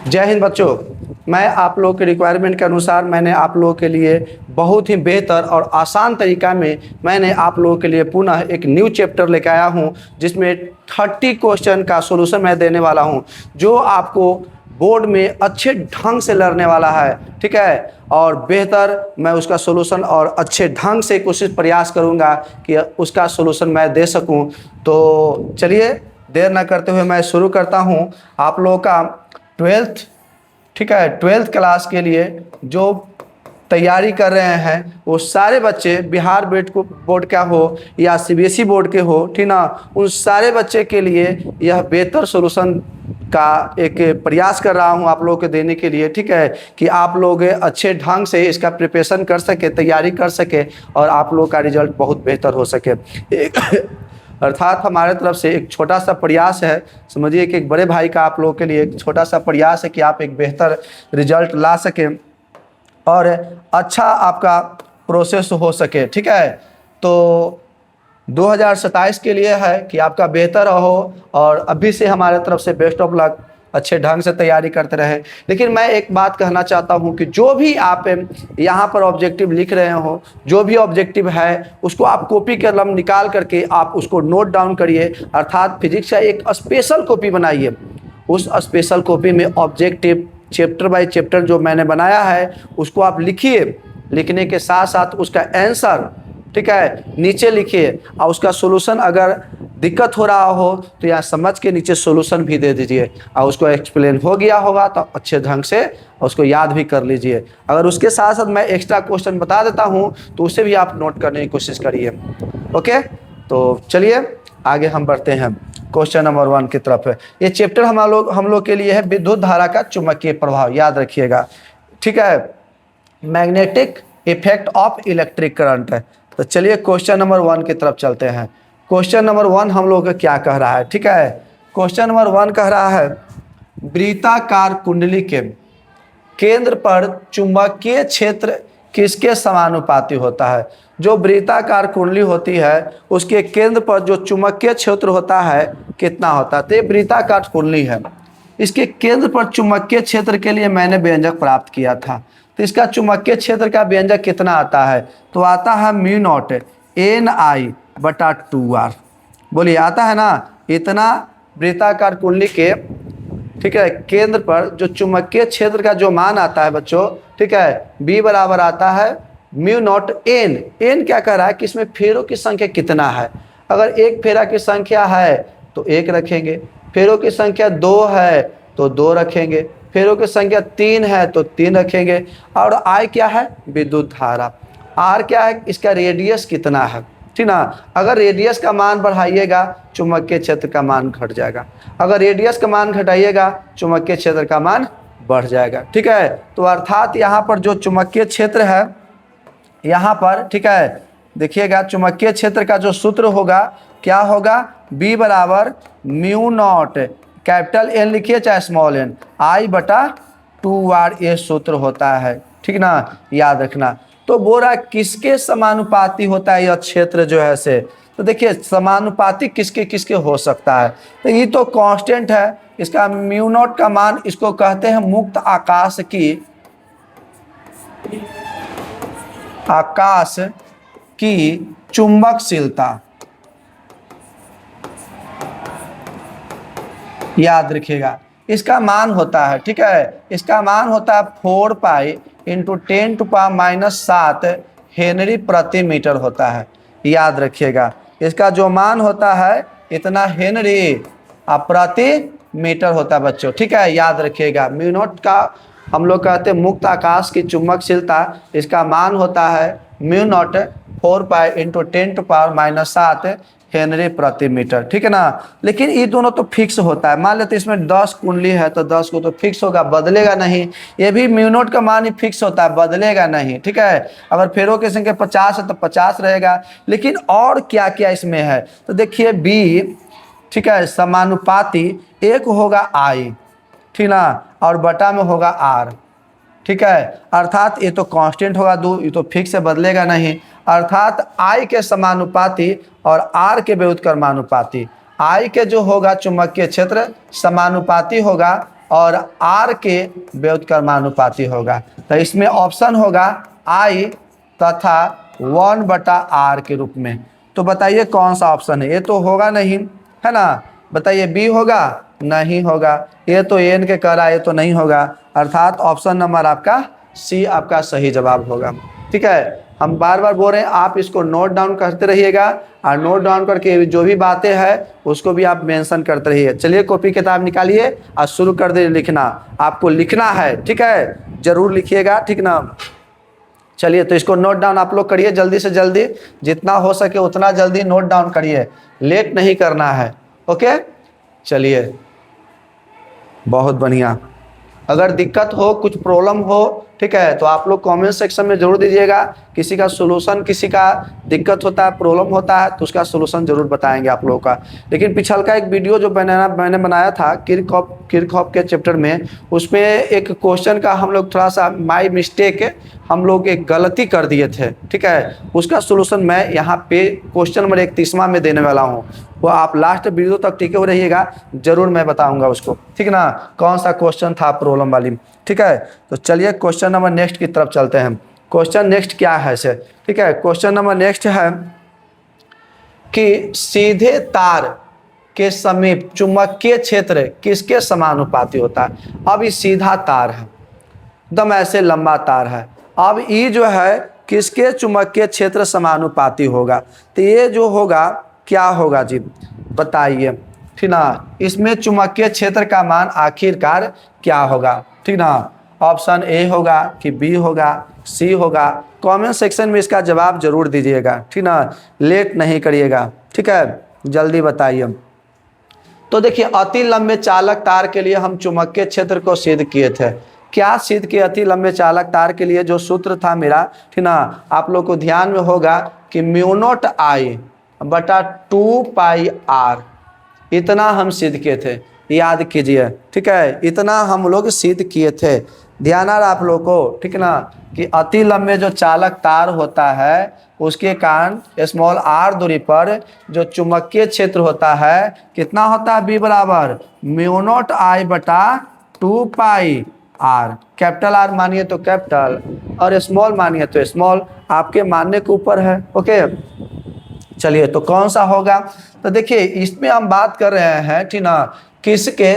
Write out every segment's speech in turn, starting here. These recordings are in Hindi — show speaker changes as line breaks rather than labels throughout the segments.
जय हिंद बच्चों, मैं आप लोगों के रिक्वायरमेंट के अनुसार मैंने आप लोगों के लिए बहुत ही बेहतर और आसान तरीका में मैंने आप लोगों के लिए पुनः एक न्यू चैप्टर लेकर आया हूं, जिसमें 30 क्वेश्चन का सॉल्यूशन मैं देने वाला हूं, जो आपको बोर्ड में अच्छे ढंग से लड़ने वाला है। ठीक है, और बेहतर मैं उसका सॉल्यूशन और अच्छे ढंग से कोशिश प्रयास करूंगा कि उसका सॉल्यूशन मैं दे सकूं। तो चलिए देर ना करते हुए मैं शुरू करता हूं। आप लोगों का 12th, ठीक है, 12th क्लास के लिए जो तैयारी कर रहे हैं वो सारे बच्चे बिहार बोर्ड का हो या सीबीएसई बोर्ड के हो, ठीक ना, उन सारे बच्चे के लिए यह बेहतर सॉल्यूशन का एक प्रयास कर रहा हूं आप लोगों को देने के लिए। ठीक है, कि आप लोग अच्छे ढंग से इसका प्रिपरेशन कर सके, तैयारी कर सके और आप लोग का रिजल्ट बहुत बेहतर हो सके। अर्थात हमारे तरफ से एक छोटा सा प्रयास है, समझिए कि एक बड़े भाई का आप लोगों के लिए एक छोटा सा प्रयास है कि आप एक बेहतर रिजल्ट ला सकें और अच्छा आपका प्रोसेस हो सके। ठीक है, तो 2027 के लिए है कि आपका बेहतर हो और अभी से हमारे तरफ से बेस्ट ऑफ लक, अच्छे ढंग से तैयारी करते रहें। लेकिन मैं एक बात कहना चाहता हूं कि जो भी आप यहाँ पर ऑब्जेक्टिव लिख रहे हो, जो भी ऑब्जेक्टिव है उसको आप कॉपी कलम निकाल करके आप उसको नोट डाउन करिए। अर्थात फिजिक्स का एक स्पेशल कॉपी बनाइए। उस स्पेशल कॉपी में ऑब्जेक्टिव चैप्टर बाय चैप्टर जो मैंने बनाया है उसको आप लिखिए। लिखने के साथ साथ उसका आंसर, ठीक है, नीचे लिखिए और उसका सॉल्यूशन अगर दिक्कत हो रहा हो तो यहाँ समझ के नीचे सॉल्यूशन भी दे दीजिए और उसको एक्सप्लेन हो गया होगा तो अच्छे ढंग से उसको याद भी कर लीजिए। अगर उसके साथ साथ मैं एक्स्ट्रा क्वेश्चन बता देता हूँ तो उसे भी आप नोट करने की कोशिश करिए। ओके, तो चलिए आगे हम बढ़ते हैं क्वेश्चन नंबर 1 की तरफ। ये चैप्टर हम लोग के लिए है विद्युत धारा का चुंबकीय प्रभाव, याद रखिएगा। ठीक है, magnetic effect of electric current है। तो चलिए क्वेश्चन नंबर 1 की तरफ चलते हैं। क्वेश्चन नंबर 1 हम लोग का क्या कह रहा है? ठीक है, क्वेश्चन नंबर 1 कह रहा है वृत्ताकार कुंडली के केंद्र पर चुंबकीय क्षेत्र किसके समानुपाती होता है? जो वृत्ताकार कुंडली होती है उसके केंद्र पर जो चुंबकीय क्षेत्र होता है कितना होता है? तो ये वृत्ताकार कुंडली है, इसके केंद्र पर चुंबकीय क्षेत्र के लिए मैंने व्यंजक प्राप्त किया था। तो इसका चुंबकीय क्षेत्र का व्यंजक कितना आता है? तो आता है म्यू नॉट Ni/2r। बोलिए, आता है ना? इतना वृत्ताकार कुंडली के, ठीक है, केंद्र पर जो चुंबकीय क्षेत्र का जो मान आता है बच्चों, ठीक है, B बराबर आता है म्यू नॉट N। N क्या कह रहा है कि इसमें फेरों की संख्या कितना है। अगर एक फेरा की संख्या है तो 1 रखेंगे, फेरों की संख्या 2 है तो 2 रखेंगे, फेरों की संख्या 3 है तो 3 रखेंगे। और I क्या है? विद्युत धारा। R क्या है? इसका रेडियस कितना है, ठीक ना। अगर रेडियस का मान बढ़ाइएगा चुंबकीय क्षेत्र का मान घट जाएगा, अगर रेडियस का मान घटाइएगा चुंबकीय क्षेत्र का मान बढ़ जाएगा। ठीक है, तो अर्थात यहाँ पर जो चुंबकीय क्षेत्र है यहाँ पर, ठीक है, देखिएगा चुंबकीय क्षेत्र का जो सूत्र होगा क्या होगा? B बराबर म्यू नॉट कैपिटल N लिखिए चाहे स्मॉल n I/2r, ये सूत्र होता है। ठीक ना, याद रखना। तो बोरा किसके समानुपाती होता है यह क्षेत्र जो है से? तो देखिए समानुपाती किसके किसके हो सकता है? तो ये तो कांस्टेंट है, इसका म्यू नॉट का मान, इसको कहते हैं मुक्त आकाश की चुंबकशीलता। याद रखिएगा, इसका मान होता है, ठीक है, इसका मान होता है 4 पाई इंटू 10⁻⁻7 हेनरी प्रति मीटर होता है। याद रखिएगा, इसका जो मान होता है इतना हेनरी प्रति मीटर होता है बच्चों। ठीक है, याद रखिएगा। म्यू नॉट का हम लोग कहते हैं मुक्त आकाश की चुंबकशीलता, इसका मान होता है mu naught 4 pi into 10⁻⁻7 Henry प्रति मीटर। ठीक है ना। लेकिन ये दोनों तो फिक्स होता है। मान लेते इसमें 10 कुंडली है तो 10 को तो फिक्स होगा, बदलेगा नहीं। ये भी म्यू नॉट का मान ही फिक्स होता है, बदलेगा नहीं। ठीक है, अगर फेरों की संख्या 50 है तो 50 रहेगा। लेकिन और क्या क्या इसमें है तो देखिए बी, ठीक है, समानुपाती एक होगा I, ठीक ना, और बटा में होगा R। ठीक है, अर्थात ये तो कांस्टेंट होगा, ये तो फिक्स है, बदलेगा नहीं। अर्थात I के समानुपाती और R के व्युत्क्रमानुपाती, I के जो होगा चुंबकीय क्षेत्र समानुपाती होगा और R के व्युत्क्रमानुपाती होगा। तो इसमें ऑप्शन होगा I तथा 1/R के रूप में। तो बताइए कौन सा ऑप्शन है? ये तो होगा नहीं, है ना। बताइए बी होगा? नहीं होगा। ये तो एन के कह रहा है, ये तो नहीं होगा। अर्थात ऑप्शन नंबर आपका सी आपका सही जवाब होगा। ठीक है, हम बार बार बोल रहे हैं, आप इसको नोट डाउन करते रहिएगा और नोट डाउन करके जो भी बातें हैं उसको भी आप मेंशन करते रहिए। चलिए कॉपी किताब निकालिए और शुरू कर दे लिखना। आपको लिखना है, ठीक है, जरूर लिखिएगा, ठीक ना। चलिए तो इसको नोट डाउन आप लोग करिए जल्दी से जल्दी, जितना हो सके उतना जल्दी नोट डाउन करिए, लेट नहीं करना है। ओके, चलिए बहुत बढ़िया। अगर दिक्कत हो, कुछ प्रॉब्लम हो, ठीक है, तो आप लोग कमेंट सेक्शन में जरूर दीजिएगा। किसी का सोल्यूशन, किसी का दिक्कत होता है, प्रॉब्लम होता है, तो उसका सोल्यूशन जरूर बताएंगे आप लोगों का। लेकिन पिछल का एक वीडियो जो मैंने बनाया था किरचॉफ के चैप्टर में, उसमें एक क्वेश्चन का हम लोग थोड़ा सा माय मिस्टेक हम लोग एक गलती कर दिए थे, ठीक है। उसका सोल्यूशन मैं यहाँ पे क्वेश्चन नंबर 31वां में देने वाला हूँ। वो आप लास्ट वीडियो तक टिके हुए रहिएगा, जरूर मैं बताऊंगा उसको, ठीक ना, कौन सा क्वेश्चन था प्रॉब्लम वाली। ठीक है, तो चलिए क्वेश्चन नंबर नेक्स्ट की तरफ चलते हैं। क्वेश्चन नेक्स्ट क्या है से, ठीक है, क्वेश्चन नंबर नेक्स्ट है कि सीधे तार के समीप चुंबकीय क्षेत्र किसके समानुपाती होता है। अब ये सीधा तार है, एकदम ऐसे लंबा तार है। अब ये जो है किसके चुंबकीय क्षेत्र समानुपाती होगा, तो ये जो होगा क्या होगा जी, बताइए, ठीक ना। इसमें चुंबकीय क्षेत्र का मान आखिरकार क्या होगा, ठीक ना। ऑप्शन ए होगा कि बी होगा, सी होगा। कमेंट सेक्शन में इसका जवाब जरूर दीजिएगा, ठीक ना, लेट नहीं करिएगा, ठीक है, जल्दी बताइए। तो देखिए, अति लंबे चालक तार के लिए हम चुंबकीय क्षेत्र को सिद्ध किए थे। क्या सिद्ध किए? अति लंबे चालक तार के लिए जो सूत्र था मेरा, ठीक ना, आप लोग को ध्यान में होगा कि म्यू0 I बटा 2πr, इतना हम सिद्ध किए थे, याद कीजिए, ठीक है, इतना हम लोग सिद्ध किए थे। ध्यान आ रहा आप लोग को, ठीक ना, कि अति लंबे जो चालक तार होता है उसके कारण स्मॉल r दूरी पर जो चुंबकीय क्षेत्र होता है कितना होता है, बी बराबर म्यू0 I बटा 2πr। कैपिटल R मानिए तो कैपिटल और स्मॉल मानिए तो स्मॉल, आपके मानने के ऊपर है। ओके, चलिए तो कौन सा होगा, तो देखिए इसमें हम बात कर रहे हैं, ठीक ना, किसके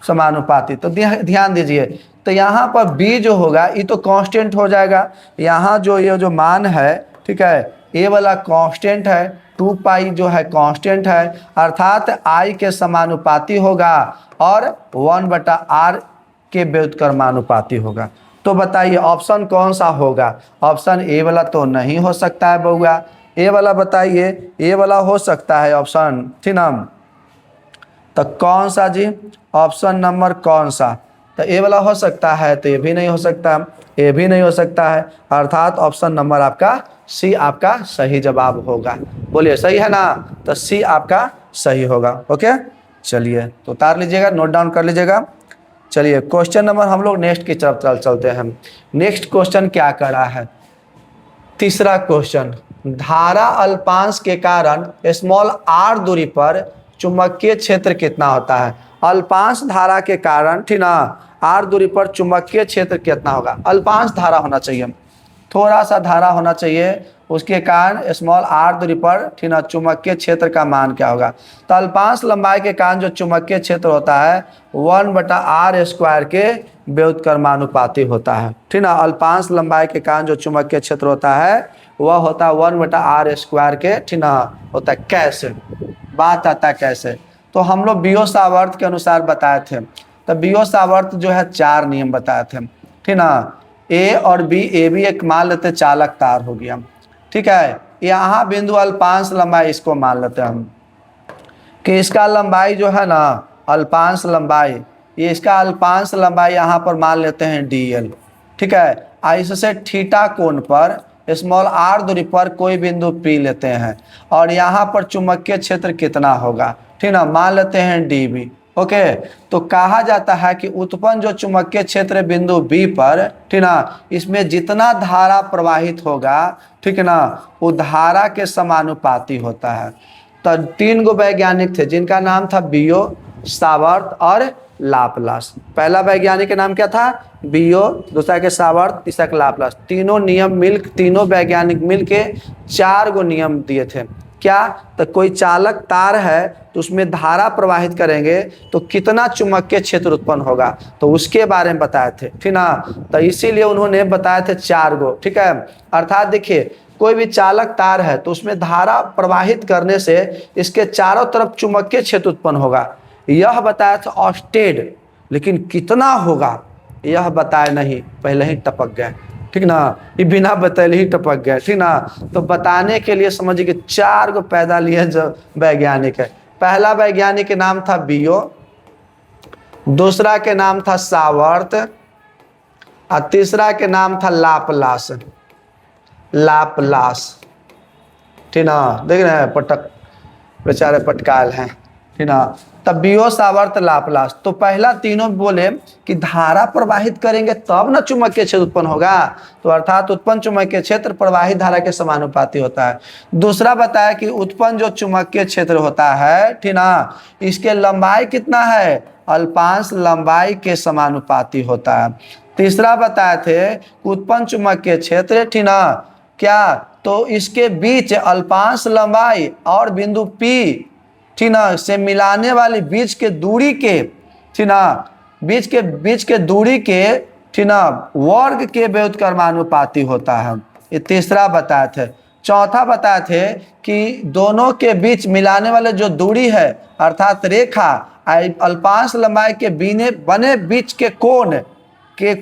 समानुपाती। तो ध्यान दीजिए, तो यहाँ पर b जो होगा ये तो कांस्टेंट हो जाएगा। यहाँ जो ये जो मान है, ठीक है, ये वाला कांस्टेंट है, 2π जो है कांस्टेंट है, अर्थात I के समानुपाती होगा और 1/r के व्युत्क्रमानुपाती होगा। तो बताइए ऑप्शन कौन सा होगा। ऑप्शन ए वाला तो नहीं हो सकता है बउआ, ए वाला बताइए, ए वाला हो सकता है ऑप्शन, ठीक ना। तो कौन सा जी, ऑप्शन नंबर कौन सा, तो ए वाला हो सकता है, तो ये भी नहीं हो सकता, ये भी नहीं हो सकता है, अर्थात ऑप्शन नंबर आपका सी आपका सही जवाब होगा। बोलिए सही है ना, तो सी आपका सही होगा। ओके, चलिए तो उतार लीजिएगा, नोट डाउन कर लीजिएगा। चलिए क्वेश्चन नंबर हम लोग नेक्स्ट की तरफ चलते हैं। नेक्स्ट क्वेश्चन क्या कर रहा है, तीसरा क्वेश्चन, धारा अल्पांश के कारण स्मॉल r दूरी पर चुंबकीय क्षेत्र कितना होता है। अल्पांश धारा के कारण, ठीक ना, r दूरी पर चुंबकीय क्षेत्र कितना होगा। अल्पांश धारा होना चाहिए, थोड़ा सा धारा होना चाहिए, उसके कारण स्मॉल r दूरी पर, ठीक ना, चुंबकीय क्षेत्र का मान क्या होगा। तो अल्पांश लंबाई के कारण जो चुंबकीय क्षेत्र होता है 1/r² के व्युत्क्रमानुपाती होता है, ठीक ना। अल्पांश लंबाई के कारण जो चुंबकीय क्षेत्र होता है वह होता है 1/r² के, ठीक ना, होता है। कैसे बात आता है कैसे, तो हम लोग बियो सावर्त के अनुसार बताए थे। तो बियो सावर्त जो है 4 नियम बताए थे, ठीक ना। ए और बी, ए भी एक मान लेते चालक तार हो गया, ठीक है। यहाँ बिंदु अल्पांश लंबाई इसको मान लेते हैं हम कि इसका लंबाई जो है ना, अल्पांश लंबाई, ये इसका अल्पांश लंबाई यहाँ पर मान लेते हैं dl, ठीक है। इससे थीटा कोण पर स्मॉल r दूरी पर कोई बिंदु P लेते हैं और यहाँ पर चुंबकीय क्षेत्र कितना होगा, ठीक ना, मान लेते हैं dB। ओके, तो कहा जाता है कि उत्पन्न जो चुंबकीय क्षेत्र बिंदु B पर, ठीक ना, इसमें जितना धारा प्रवाहित होगा, ठीक ना, वो धारा के समानुपाती होता है। तो 3 गो वैज्ञानिक थे जिनका नाम था बियो, सावर्त और लाप्लास। पहला वैज्ञानिक का नाम क्या था? बियो, दूसरा के सावर्त, तीसरा के लाप्लास। तीनों वैज्ञानिक मिलके 4 गो नियम दिए थे। क्या? तो कोई चालक तार है तो उसमें धारा प्रवाहित करेंगे तो कितना चुंबकीय क्षेत्र उत्पन्न होगा, तो उसके बारे में बताए थे, ठीक ना। तो इसीलिए उन्होंने बताए थे 4 गो, ठीक है। अर्थात देखिए, कोई भी चालक तार है तो उसमें धारा प्रवाहित करने से इसके चारों तरफ चुंबकीय क्षेत्र उत्पन्न होगा, यह बताया था ऑस्टेड। लेकिन कितना होगा यह बताए नहीं, पहले ही टपक गए, ठीक ना। ये बिना बताए ही टपक गए, ठीक ना। तो बताने के लिए समझिए कि 4 गो पैदा लिए जो वैज्ञानिक है। पहला वैज्ञानिक के नाम था बियो, दूसरा के नाम था सावर्त और तीसरा के नाम था लाप्लास। ठीक ना, देख रहे हैं, पटक बेचारे पटकाल हैं, ठीक ना। तब बियो, सावर्त, लाप्लास। तो पहला तीनों बोले कि धारा प्रवाहित करेंगे तब ना चुंबकीय क्षेत्र उत्पन्न होगा, तो अर्थात उत्पन्न चुंबकीय क्षेत्र प्रवाहित धारा के समानुपाती होता है। दूसरा बताया कि उत्पन्न जो चुंबकीय क्षेत्र होता है, ठीक ना, इसके लंबाई कितना है? अल्पांश लंबाई के समानुपाती होता है। तीसरा बताए थे कि उत्पन्न चुंबकीय क्षेत्र, ठीक ना, क्या? तो इसके बीच अल्पांश लंबाई और बिंदु P, ठीक ना, से मिलाने वाली बीच के दूरी के, ठीक ना, बीच के दूरी के, ठीक ना, वर्ग के व्युत्क्रमानुपाती होता है। ये तीसरा बताए थे। चौथा बताए थे कि दोनों के बीच मिलाने वाले जो दूरी है अर्थात रेखा अल्पांश लंबाई के बने बीच के कोण के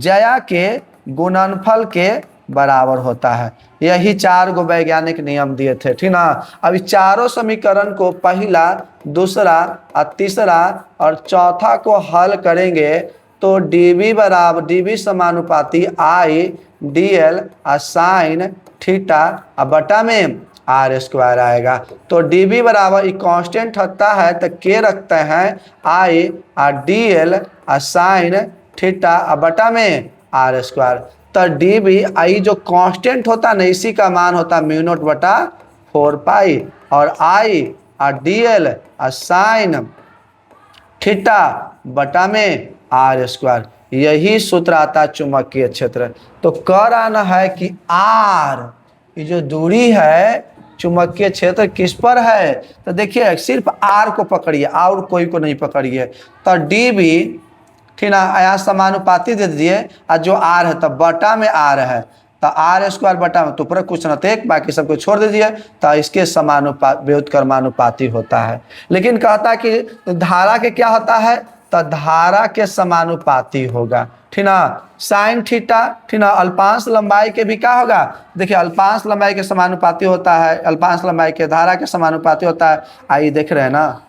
जया के गुणनफल के बराबर होता है। यही 4 गो वैज्ञानिक नियम दिए थे, ठीक ना। अब इस चारों समीकरण को पहला, दूसरा और तीसरा और चौथा को हल करेंगे तो डीबी समानुपाती I D L sine theta बटा में आर स्क्वायर आएगा। तो डीबी बराबर ये कांस्टेंट होता है तो के रखते हैं आई और डी एल साइन थीटा बटा में आर स्क्वायर। तो डीबी आई जो कांस्टेंट होता है ना, इसी का मान होता है म्यू नॉट बटा 4 पाई, और आई और डी एल साइन थीटा बटा में आर स्क्वायर। यही सूत्र आता है चुंबकीय क्षेत्र। तो कह रहा है कि आर, ये जो दूरी है चुंबकीय क्षेत्र किस पर है? तो देखिए सिर्फ आर को पकड़िए और कोई को नहीं पकड़िए। तो डीबी, ठीक ना, यहाँ समानुपाती दे दीजिए और जो आर है तब बटा में आर है, तो आर स्क्वायर बटा में तो ऊपर कुछ न थे, बाकी सबको छोड़ दीजिए, तो इसके व्युत्क्रमानुपाती होता है। लेकिन कहता है कि धारा के क्या होता है? तो धारा के समानुपाती होगा, ठीक ना। साइन थीटा, ठीक ना, अल्पांश लंबाई के भी क्या होगा? देखिए अल्पांश लंबाई के समानुपाती होता है, अल्पांश लंबाई के धारा के समानुपाती होता है। आइए देख रहे हैं ना,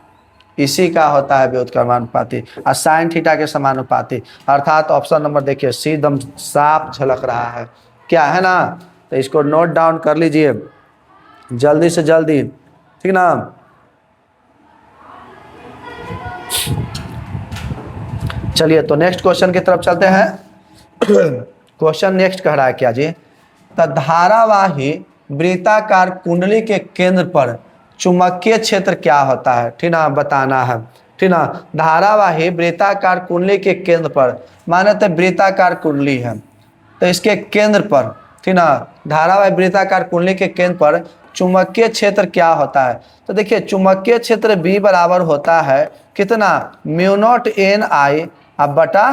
इसी का होता है व्युत्क्रमानुपाती और साइन थीटा के समानुपाती। अर्थात ऑप्शन नंबर देखिए सी एकदम साफ झलक रहा है, क्या है ना। तो इसको नोट डाउन कर लीजिए जल्दी से जल्दी, ठीक ना। चलिए तो नेक्स्ट क्वेश्चन की तरफ चलते हैं। क्वेश्चन नेक्स्ट कह रहा है क्या जी? तो धारावाही वृत्ताकार कुंडली के केंद्र पर चुंबकीय क्षेत्र क्या होता है, ठीक ना, बताना है, ठीक ना। धारावाही वृत्ताकार कुंडली के केंद्र पर, माने तो वृत्ताकार कुंडली है तो इसके केंद्र पर, ठीक ना, धारावाही वृत्ताकार कुंडली के केंद्र पर चुंबकीय क्षेत्र क्या होता है? तो देखिए चुंबकीय क्षेत्र B बराबर होता है कितना? म्यू नॉट एन आई बटा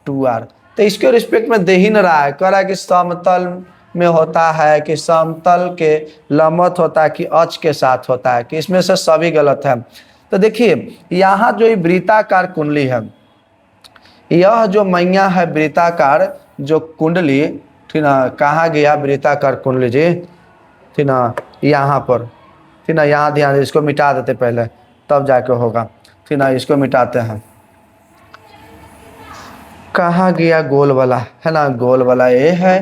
2r। तो इसके रिस्पेक्ट में दे ही न रहा है, कह रहा है कि समतल में होता है कि समतल के लंबवत होता है कि अक्ष के साथ होता है, कि इसमें से सभी गलत है। तो देखिए यहाँ जो वृत्ताकार कुंडली है, यह जो मैया है वृत्ताकार जो कुंडली, ठीक ना, कहाँ गया वृत्ताकार कुंडली जी? ठीक ना, यहाँ पर, ठीक ना, यहाँ ध्यान दे, इसको मिटा देते पहले तब जाके होगा, ठीक ना। इसको मिटाते हैं, कहाँ गया गोल वाला, है ना, गोल वाला ये है,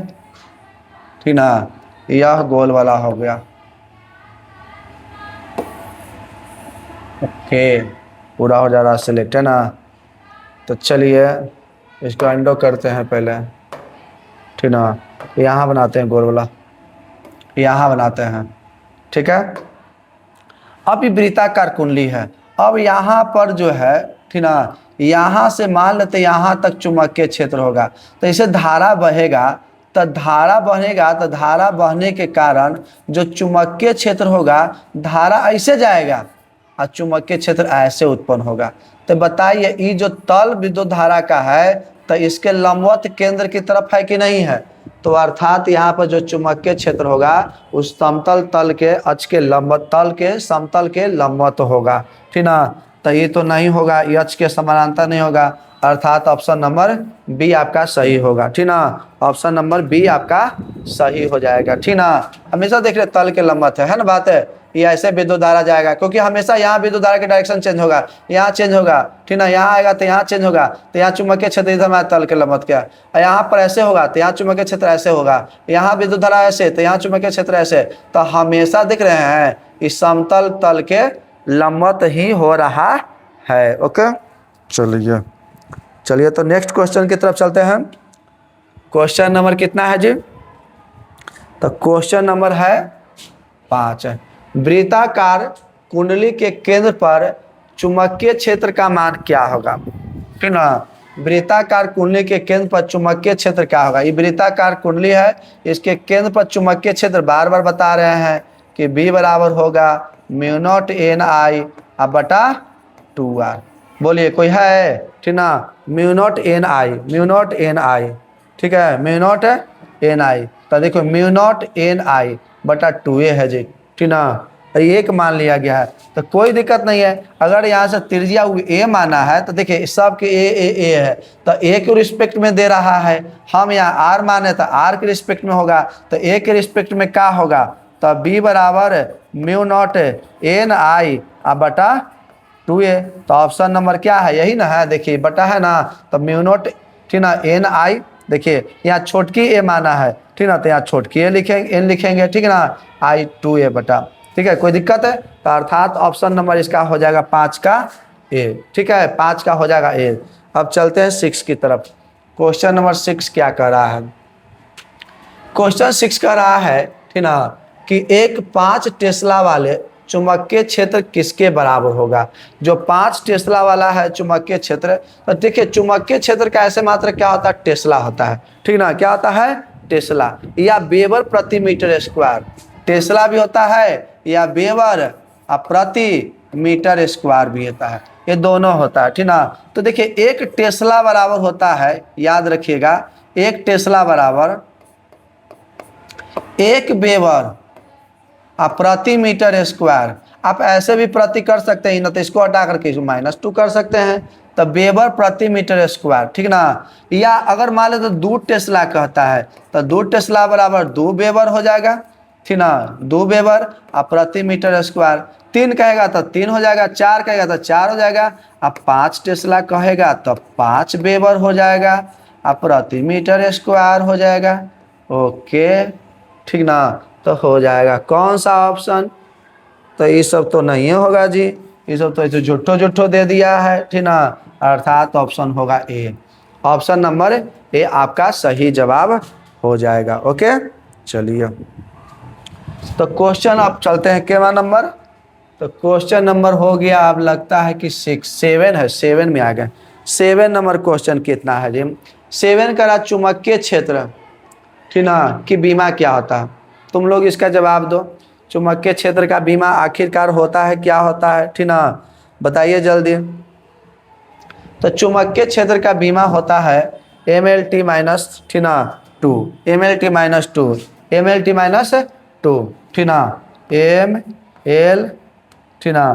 ठीक ना, यह गोल वाला हो गया। ओके, पूरा हो जा रहा सिलेक्ट, है ना। तो चलिए इसको अंडो करते हैं पहले, ठीक ना। यहाँ बनाते हैं गोल वाला, यहाँ बनाते हैं, ठीक है। अब ये वृत्ताकार कुंडली है। अब यहाँ पर जो है, ठीक ना, यहाँ से मान लेते यहाँ तक चुंबकीय क्षेत्र होगा, तो इसे धारा बहेगा, तो धारा बहेगा, तो धारा बहने के कारण जो चुंबकीय क्षेत्र होगा, धारा ऐसे जाएगा और चुंबकीय क्षेत्र ऐसे उत्पन्न होगा। तो बताइए ये जो तल विद्युत धारा का है, तो इसके लंबवत केंद्र की तरफ है कि नहीं है? तो अर्थात यहाँ पर जो चुंबकीय क्षेत्र होगा उस समतल तल के अक्ष के लंबवत, तल के समतल के लंबवत होगा, ठीक ना। तो ये तो नहीं होगा, ये अक्ष के समानांतर नहीं होगा, अर्थात ऑप्शन नंबर बी आपका सही होगा, ठीक ना। ऑप्शन नंबर बी आपका सही हो जाएगा, ठीक ना। हमेशा देख रहे तल के लंबवत है ना, बात है। ये ऐसे विद्युत धारा जाएगा, क्योंकि हमेशा यहाँ विद्युत धारा के डायरेक्शन चेंज होगा, यहाँ चेंज होगा, ठीक ना, यहाँ आएगा तो यहाँ चेंज होगा, तो यहाँ चुंबकीय क्षेत्र इधर में तल के लंबवत क्या, और यहाँ पर ऐसे होगा तो यहाँ चुंबकीय क्षेत्र ऐसे होगा, यहाँ विद्युत धारा ऐसे तो यहाँ चुंबकीय क्षेत्र ऐसे। तो हमेशा दिख रहे हैं इस समतल तल के लंबवत ही हो रहा है। ओके, चलिए तो नेक्स्ट क्वेश्चन की तरफ चलते हैं। क्वेश्चन नंबर कितना है जी? तो क्वेश्चन नंबर है 5। वृत्ताकार कुंडली के केंद्र पर चुंबकीय क्षेत्र का मान क्या होगा, ठीक ना। वृत्ताकार कुंडली के केंद्र पर चुंबकीय क्षेत्र क्या होगा? ये वृत्ताकार कुंडली है, इसके केंद्र पर चुंबकीय क्षेत्र बार बार बता रहे हैं कि B बराबर होगा μ0 Ni / 2r। बोलिए कोई है, ठीक ना। μ0 Ni, ठीक है, μ0 Ni। तो देखो μ0 Ni / 2a है जी, ठीक ना। एक मान लिया गया है तो कोई दिक्कत नहीं है। अगर यहाँ से त्रिज्या ए माना है तो देखिए सब के ए है, तो ए के रिस्पेक्ट में दे रहा है। हम यहाँ आर माने तो आर के रिस्पेक्ट में होगा, तो ए के रिस्पेक्ट में क्या होगा? तो बी बराबर μ0 Ni / 2a। तो ऑप्शन नंबर क्या है? यही ना है, देखिए बटा है ना, तो μ0, ठीक ना, Ni। देखिए यहाँ छोटकी ए माना है, ठीक ना, तो यहाँ छोटकी ए लिखेंगे, एन लिखेंगे, ठीक ना, I2a बटा, ठीक है। कोई दिक्कत है? तो अर्थात ऑप्शन नंबर इसका हो जाएगा 5 का ए, ठीक है, 5 का हो जाएगा ए। अब चलते हैं 6 की तरफ। क्वेश्चन नंबर 6 क्या कह रहा है? क्वेश्चन 6 कह रहा है, ठीक ना, कि एक 5 टेस्ला वाले चुंबकीय क्षेत्र किसके बराबर होगा? जो 5 टेस्ला वाला है चुंबकीय क्षेत्र, तो देखिए चुंबकीय क्षेत्र का ऐसे मात्रा क्या होता है? टेस्ला होता है, ठीक ना। क्या होता है? टेस्ला या वेबर प्रति मीटर स्क्वायर। टेस्ला भी होता है या वेबर प्रति मीटर स्क्वायर भी होता है, ये दोनों होता है, ठीक ना। तो देखिए एक टेस्ला बराबर होता है, याद रखिएगा, एक टेस्ला बराबर 1 वेबर प्रति मीटर स्क्वायर। आप ऐसे भी प्रति कर सकते हैं ना, तो इसको हटा करके इसको -2 कर सकते हैं, तो वेबर प्रति मीटर स्क्वायर, ठीक ना। या अगर मान ले तो 2 टेस्ला कहता है, तो 2 टेस्ला बराबर 2 वेबर हो जाएगा, ठीक ना, 2 वेबर प्रति मीटर स्क्वायर। 3 कहेगा तो 3 हो जाएगा, 4 कहेगा तो 4 हो जाएगा, अब 5 टेस्ला कहेगा तो 5 वेबर हो जाएगा, प्रति मीटर स्क्वायर हो जाएगा। ओके, ठीक ना। तो हो जाएगा कौन सा ऑप्शन? तो ये सब तो नहीं होगा जी, ये सब तो ऐसे झूठो दे दिया है, ठीक ना, अर्थात ऑप्शन होगा ए। ऑप्शन नंबर ए आपका सही जवाब हो जाएगा। ओके, चलिए तो क्वेश्चन अब चलते हैं केवा नंबर। तो क्वेश्चन नंबर हो गया, अब लगता है कि 7 है, 7 में आ गए। 7 नंबर क्वेश्चन कितना है जी? 7 का चुंबकीय क्षेत्र, ठीक ना, कि बीमा क्या होता है? तुम लोग इसका जवाब दो। चुंबकीय क्षेत्र का बीमा आखिरकार होता है क्या होता है, ठीक ना, बताइए जल्दी। तो चुंबकीय क्षेत्र का बीमा होता है MLT माइनस, ठीक ना, 2, MLT माइनस 2, MLT माइनस 2, ठीक ना, ML, ठीक ना,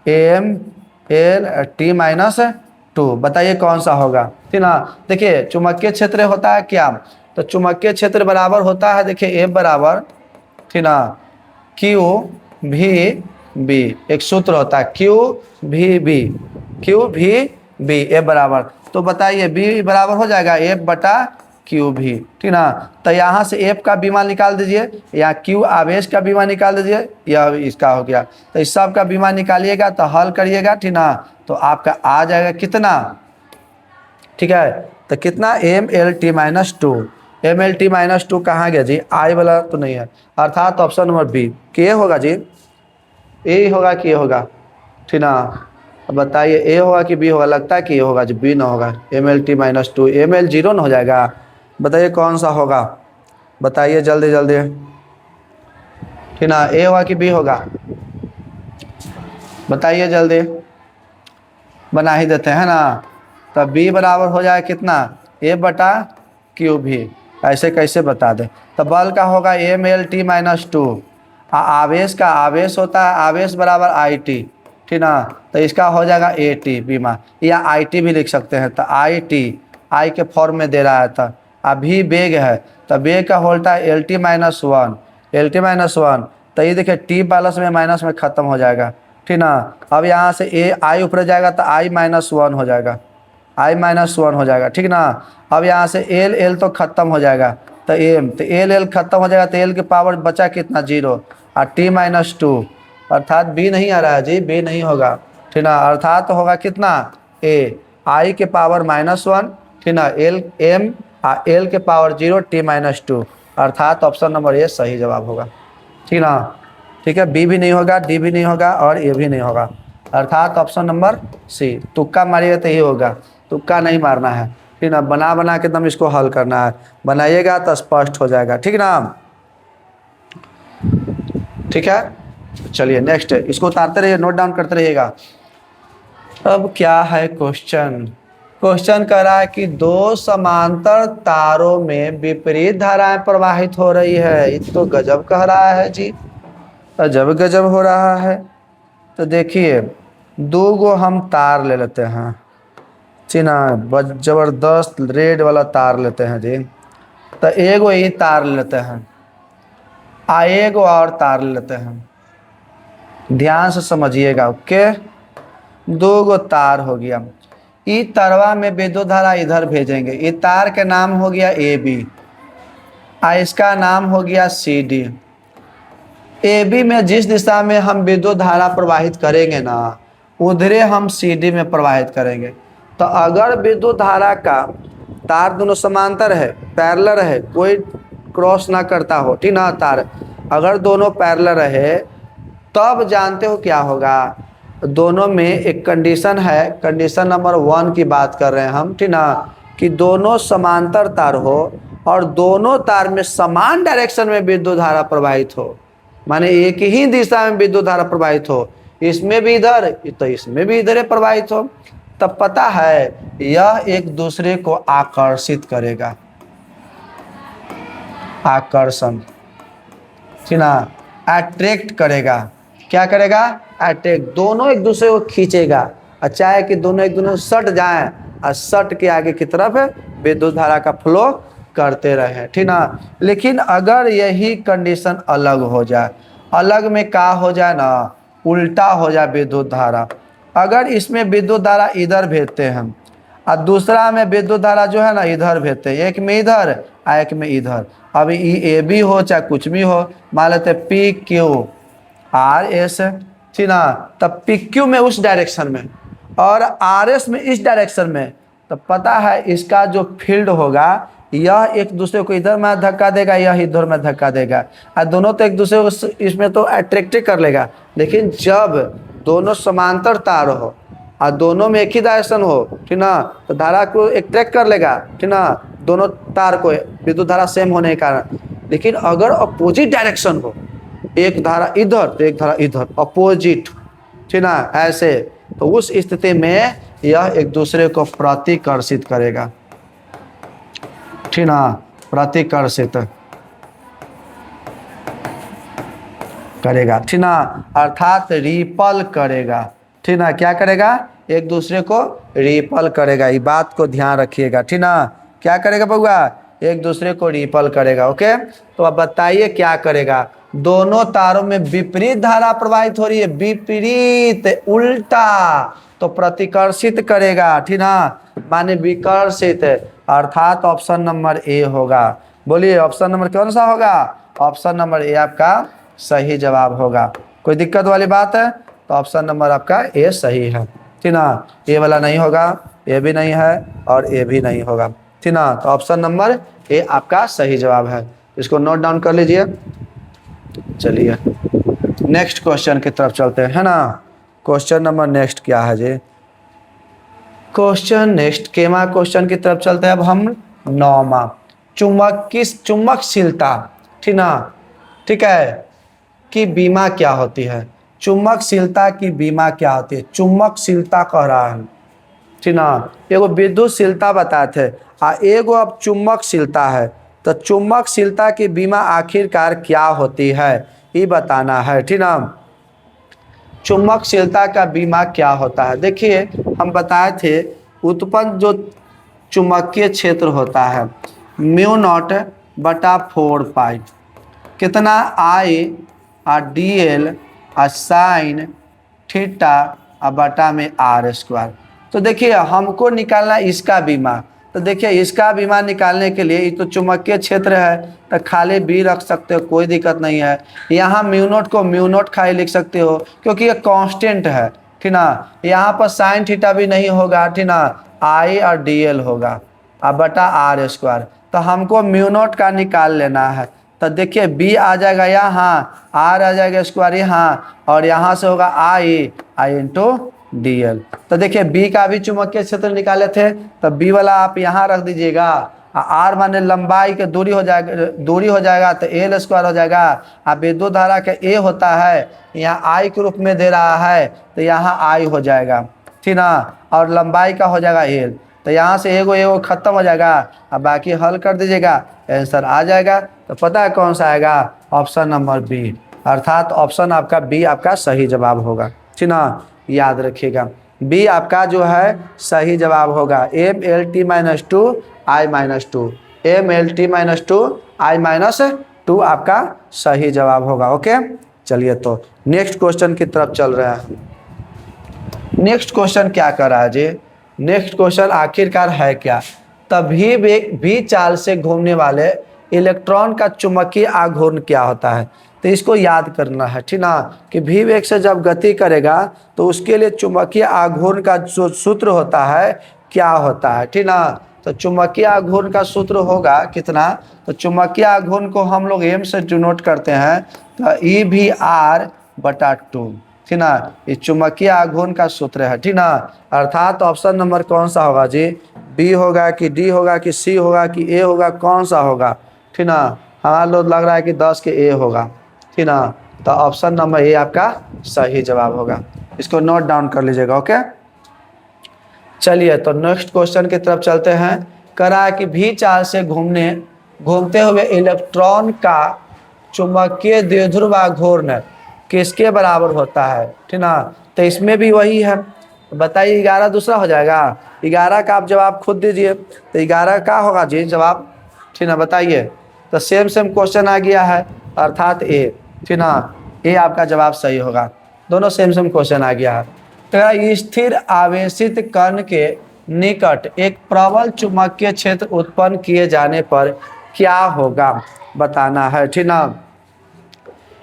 MLT माइनस 2। बताइए कौन सा होगा, ठीक ना। देखिए चुंबकीय क्षेत्र होता है क्या? तो चुंबकीय क्षेत्र बराबर होता है, देखिए F बराबर, ठीक ना, QVB। एक सूत्र होता है QVB, F बराबर। तो बताइए B बराबर हो जाएगा F बटा QV, ठीक ना। तो यहाँ से F का बीमा निकाल दीजिए, या Q आवेश का बीमा निकाल दीजिए, यह इसका हो गया। तो इस सब का बीमा निकालिएगा तो हल करिएगा, ठीक ना, तो आपका आ जाएगा कितना, ठीक है। तो कितना? MLT माइनस 2, -2 कहाँ गया जी, आई वाला तो नहीं है, अर्थात ऑप्शन नंबर बी के होगा जी। ए होगा कि ए होगा, ठीक ना। अब बताइए ए होगा कि बी होगा, लगता है कि ए होगा जी, बी ना होगा। -2 ml 0 ना हो जाएगा, बताइए कौन सा होगा, बताइए जल्दी जल्दी, ठीक ना। ए होगा कि बी होगा, बताइए जल्दी, बना ही देते हैं ना। तब बी बराबर हो जाए कितना, ए बटा क्यू भी, ऐसे कैसे बता दें। तो बल का होगा -2, आवेश का, आवेश होता है आवेश बराबर IT, ठीक ना। तो इसका हो जाएगा AT बीमा, या IT भी लिख सकते हैं। तो IT आई के फॉर्म में दे रहा है। तो अभी बेग है, तो बेग का होता है LT-1, LT-1। तो ये देखिए T प्लस में माइनस में ख़त्म हो जाएगा, ठीक ना। अब यहाँ से आई ऊपर जाएगा तो I-1 हो जाएगा, I-1 हो जाएगा, ठीक ना। अब यहाँ से L तो ख़त्म हो जाएगा, तो M, तो L ख़त्म हो जाएगा, तो L की पावर बचा कितना 0, और T-2, अर्थात B नहीं आ रहा है जी, B नहीं होगा, ठीक ना। अर्थात होगा कितना A, I के पावर -1, ठीक ना, M L के पावर 0, T-2, अर्थात ऑप्शन नंबर ए सही जवाब होगा, ठीक ना। ठीक है, बी भी नहीं होगा, डी भी नहीं होगा, और ए भी नहीं होगा, अर्थात ऑप्शन नंबर सी। तुक्का मारिएगा तो ये होगा, तुक्का नहीं मारना है, ठीक ना। बना बना के एकदम इसको हल करना है, बनाइएगा तो स्पष्ट हो जाएगा, ठीक ना। ठीक है, चलिए नेक्स्ट, इसको उतारते रहिए, नोट डाउन करते रहिएगा। अब क्या है क्वेश्चन, क्वेश्चन कह रहा है कि दो समांतर तारों में विपरीत धाराएं प्रवाहित हो रही है। ये तो गजब कह रहा है जी, अजब गजब हो रहा है। तो देखिए दो गो हम तार ले लेते हैं, चिना जबरदस्त रेड वाला तार लेते हैं जी। तो एगो ही तार लेते हैं, एगो और तार लेते हैं, ध्यान से समझिएगा। ओके, दो गो तार हो गया, ई तरवा में विद्युत धारा इधर भेजेंगे। ये तार के नाम हो गया AB, इसका नाम हो गया CD। AB में जिस दिशा में हम विद्युत धारा प्रवाहित करेंगे ना, उधरे हम CD में प्रवाहित करेंगे। तो अगर विद्युत धारा का तार दोनों समांतर है, पैरेलल है, कोई क्रॉस ना करता हो, ठीक ना, तार अगर दोनों पैरेलल रहे, तब जानते हो क्या होगा, दोनों में एक कंडीशन है, कंडीशन नंबर 1 की बात कर रहे हैं हम, ठीक ना, कि दोनों समांतर तार हो और दोनों तार में समान डायरेक्शन में विद्युत धारा प्रवाहित हो, माने एक ही दिशा में विद्युत धारा प्रवाहित हो, इसमें भी इधर तो इसमें भी इधर प्रवाहित हो, तब पता है यह एक दूसरे को आकर्षित करेगा, आकर्षण, ठीक ना, अट्रैक्ट करेगा। क्या करेगा, अट्रैक्ट, दोनों एक दूसरे को खींचेगा। चाहे कि दोनों एक दूसरे सट जाएं और सट के आगे की तरफ विद्युत धारा का फ्लो करते रहे, ठीक ना। लेकिन अगर यही कंडीशन अलग हो जाए, अलग में क्या हो जाए ना, उल्टा हो जाए विद्युत धारा। अगर इसमें विद्युत धारा इधर भेजते हैं और दूसरा में विद्युत धारा जो है ना इधर भेजते हैं, एक में इधर एक में इधर। अब AB हो चाहे कुछ भी हो, मान लेते PQRS, ठीक ना, तब PQ में उस डायरेक्शन में और RS में इस डायरेक्शन में, तो पता है इसका जो फील्ड होगा, यह एक दूसरे को इधर में धक्का देगा, यह इधर में धक्का देगा, और दोनों तो एक दूसरे को इसमें तो अट्रैक्ट कर लेगा। लेकिन जब दोनों समांतर तार हो और दोनों में एक ही डायरेक्शन हो, ठीक ना, तो धारा को अट्रैक्ट कर लेगा, ठीक ना, दोनों तार को विद्युत धारा सेम होने के कारण। लेकिन अगर अपोजिट डायरेक्शन हो, एक धारा इधर तो एक धारा इधर, अपोजिट, ठीक ना, ऐसे, तो उस स्थिति में यह एक दूसरे को प्रतिकर्षित करेगा, ठीक ना, प्रतिकर्षित करेगा, ठीक ना, अर्थात रिपल करेगा, ठीक ना। क्या करेगा, एक दूसरे को रिपल करेगा, ये बात को ध्यान रखिएगा, ठीक ना। क्या करेगा बउआ, एक दूसरे को रिपल करेगा। ओके, तो अब बताइए क्या करेगा, दोनों तारों में विपरीत धारा प्रवाहित हो रही है, विपरीत, उल्टा, तो प्रतिकर्षित करेगा, ठीक ना, माने विकर्षित, अर्थात ऑप्शन नंबर ए होगा। बोलिए ऑप्शन नंबर कौन सा होगा, ऑप्शन नंबर ए आपका सही जवाब होगा। कोई दिक्कत वाली बात है, तो ऑप्शन नंबर आपका ए सही है, ठीक ना। ए वाला नहीं होगा, ए भी नहीं है और ए भी नहीं होगा। ठीक ना। तो ऑप्शन नंबर ए आपका सही जवाब है, इसको नोट डाउन कर लीजिए। चलिए नेक्स्ट क्वेश्चन की तरफ चलते हैं, है ना। क्वेश्चन नंबर नेक्स्ट क्या है जी, क्वेश्चन नेक्स्ट केमा क्वेश्चन की तरफ चलते हैं अब हम। 9वां, चुंबकशीलता, ठीक ना, ठीक है, कि बीमा क्या होती है। चुंबकशीलता की बीमा क्या होती है, चुंबकशीलता कह रहा है, ठीक ना। एगो विद्युतशीलता बताए थे एगो अब चुंबकशीलता है। तो चुंबकशीलता की बीमा आखिरकार क्या होती है ये बताना है, ठीक ना। चुंबकशीलता का बीमा क्या होता है, देखिए हम बताए थे उत्पन्न जो चुंबकीय क्षेत्र होता है μ0/4 कितना I/dl sin थीटा बटा में r²। तो देखिए हमको निकालना इसका बीमा। तो देखिए इसका बीमा निकालने के लिए ये तो चुंबकीय क्षेत्र है तो खाली बी रख सकते हो, कोई दिक्कत नहीं है। यहाँ μ0 को μ0 खाली लिख सकते हो क्योंकि ये कांस्टेंट है, ठीक ना। यहाँ पर साइन थीटा भी नहीं होगा, ठीक ना, I और dl होगा अब बटा r²। तो हमको μ0 का निकाल लेना है। तो देखिए b आ जाएगा यहाँ, r आ जाएगा स्क्वायर यहाँ, और यहाँ से होगा I इंटू dl। तो देखिए b का भी चुंबकीय क्षेत्र निकाले थे तो b वाला आप यहाँ रख दीजिएगा। r माने लंबाई के दूरी हो जाएगा तो l² हो जाएगा। अब विद्युत धारा का a होता है यहाँ I के रूप में दे रहा है तो यहाँ I हो जाएगा, ठीक ना, और लंबाई का हो जाएगा l। तो यहाँ से एगो खत्म हो जाएगा। अब बाकी हल कर दीजिएगा, आंसर आ जाएगा। तो पता है कौन सा आएगा, ऑप्शन नंबर बी, अर्थात ऑप्शन आपका बी आपका सही जवाब होगा, ठीक ना। याद रखिएगा बी आपका जो है सही जवाब होगा। MLT - 2 I - 2 MLT - 2 I - 2 आपका सही जवाब होगा। ओके चलिए तो नेक्स्ट क्वेश्चन की तरफ चल रहे हैं। नेक्स्ट क्वेश्चन क्या कर रहा है जी, नेक्स्ट क्वेश्चन आखिरकार है क्या, तभी भी चाल से घूमने वाले इलेक्ट्रॉन का चुंबकीय आघूर्ण क्या होता है। तो इसको याद करना है, ठीक ना, कि भी वेग से जब गति करेगा तो उसके लिए चुंबकीय आघूर्ण का जो सूत्र होता है क्या होता है, ठीक ना। तो चुंबकीय आघूर्ण का सूत्र होगा कितना, तो चुंबकीय आघूर्ण को हम लोग m से डिनोट करते हैं तो EV/2, ठीक ना। ये चुंबकीय आघूर्ण का सूत्र है, ठीक ना। अर्थात ऑप्शन नंबर कौन सा होगा जी, बी होगा कि डी होगा कि सी होगा कि ए होगा, कौन सा होगा, ठीक ना। हमारा लोग लग रहा है कि 10 के ए होगा, ठीक ना। तो ऑप्शन नंबर ए आपका सही जवाब होगा, इसको नोट डाउन कर लीजिएगा। ओके चलिए तो नेक्स्ट क्वेश्चन की तरफ चलते हैं। करा कि भी चाल से घूमते हुए इलेक्ट्रॉन का चुंबकीय द्विध्रुव आघूर्ण किसके बराबर होता है, ठीक ना। तो इसमें भी वही है, बताइए 11 दूसरा हो जाएगा, 11 का आप जवाब खुद दीजिए। तो 11 का होगा जी जवाब, ठीक ना, बताइए। तो सेम क्वेश्चन आ गया है अर्थात ए, ठीक ना, ए आपका जवाब सही होगा। दोनों सेम क्वेश्चन आ गया है। तो स्थिर आवेशित कण के निकट एक प्रबल चुंबकीय क्षेत्र उत्पन्न किए जाने पर क्या होगा बताना है, ठीक ना।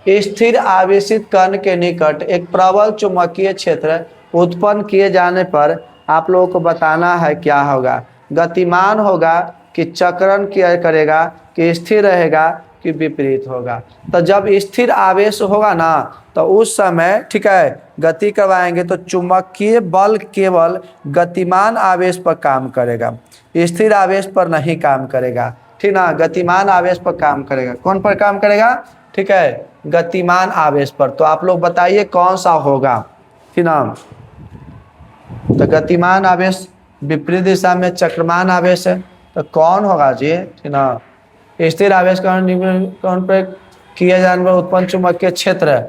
स्थिर आवेशित कण के निकट एक प्रबल चुंबकीय क्षेत्र उत्पन्न किए जाने पर आप लोगों को बताना है क्या होगा, गतिमान होगा कि चक्रण किया करेगा कि स्थिर रहेगा कि विपरीत होगा। तो जब स्थिर आवेश होगा ना तो उस समय, ठीक है, गति करवाएंगे तो चुंबकीय बल केवल गतिमान आवेश पर काम करेगा, स्थिर आवेश पर नहीं काम करेगा, ठीक ना। गतिमान आवेश पर काम करेगा, कौन पर काम करेगा, ठीक है, गतिमान आवेश पर। तो आप लोग बताइए कौन सा होगा, ठीक ना। तो गतिमान आवेश विपरीत दिशा में चक्रमान आवेश है, तो कौन होगा जी, ठीक ना। स्थिर आवेश कौन पर किए जाने पर उत्पन्न चुंबकीय क्षेत्र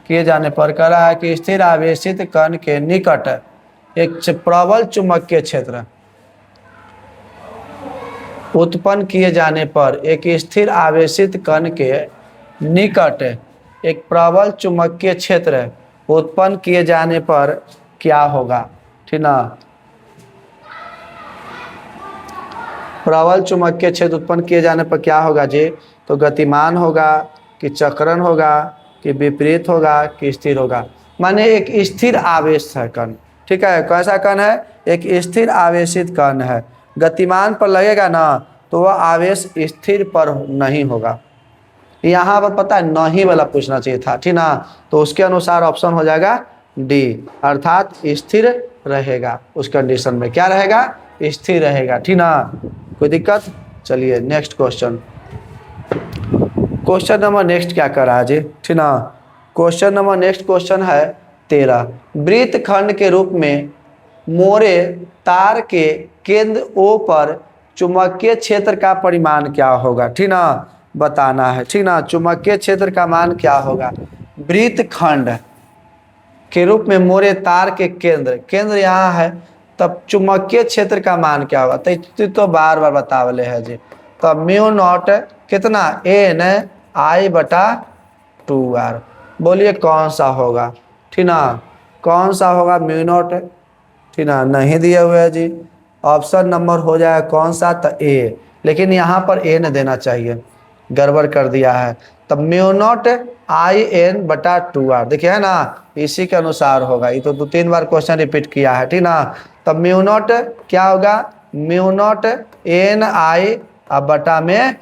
किए जाने पर कह रहा है कि स्थिर आवेशित कण के निकट एक प्रबल चुंबकीय क्षेत्र उत्पन्न किए जाने पर एक स्थिर आवेशित कण के निकट एक प्रबल चुंबकीय क्षेत्र उत्पन्न किए जाने पर क्या होगा, ठीक ना। प्रबल चुंबकीय क्षेत्र उत्पन्न किए जाने पर क्या होगा जी, तो गतिमान होगा कि चक्रण होगा कि विपरीत होगा कि स्थिर होगा। माने एक स्थिर आवेश है कण, ठीक है, कैसा कण है, एक स्थिर आवेशित कण है। गतिमान पर लगेगा ना तो वह आवेश स्थिर पर नहीं होगा। यहाँ पर पता है नहीं वाला पूछना चाहिए था, ठीक ना। तो उसके अनुसार ऑप्शन हो जाएगा डी, अर्थात स्थिर रहेगा। उस कंडीशन में क्या रहेगा, स्थिर रहेगा, ठीक ना। कोई दिक्कत? चलिए next question. Question number next क्या कर रहा है जी, ठीक ना। क्वेश्चन नंबर नेक्स्ट क्वेश्चन है 13। वृत्त खंड के रूप में मोरे तार के केंद्र O पर चुंबकीय क्षेत्र का परिमाण क्या होगा, ठीक ना, बताना है, ठीक ना। चुंबकीय क्षेत्र का मान क्या होगा। वृत्त खंड के रूप में मोरे तार के केंद्र यहाँ है, तब चुंबकीय क्षेत्र का मान क्या होगा। तो बार बार बतावले है जी। तब म्यू नॉट कितना एन आई बटा 2r। बोलिए कौन सा होगा, ठीक ना, कौन सा होगा म्यू नॉट, ठीक ना, नहीं दिया हुआ है जी। ऑप्शन नंबर हो जाएगा कौन सा, तो ए, लेकिन यहाँ पर ए न देना चाहिए, गड़बड़ कर दिया है। तब म्यू नॉट आई एन बटा 2r, देखिए है ना, इसी के अनुसार होगा। ये तो 2-3 बार क्वेश्चन रिपीट किया है, ठीक ना। तब म्यू नॉट क्या होगा, म्यू नॉट एन आई अब बटा में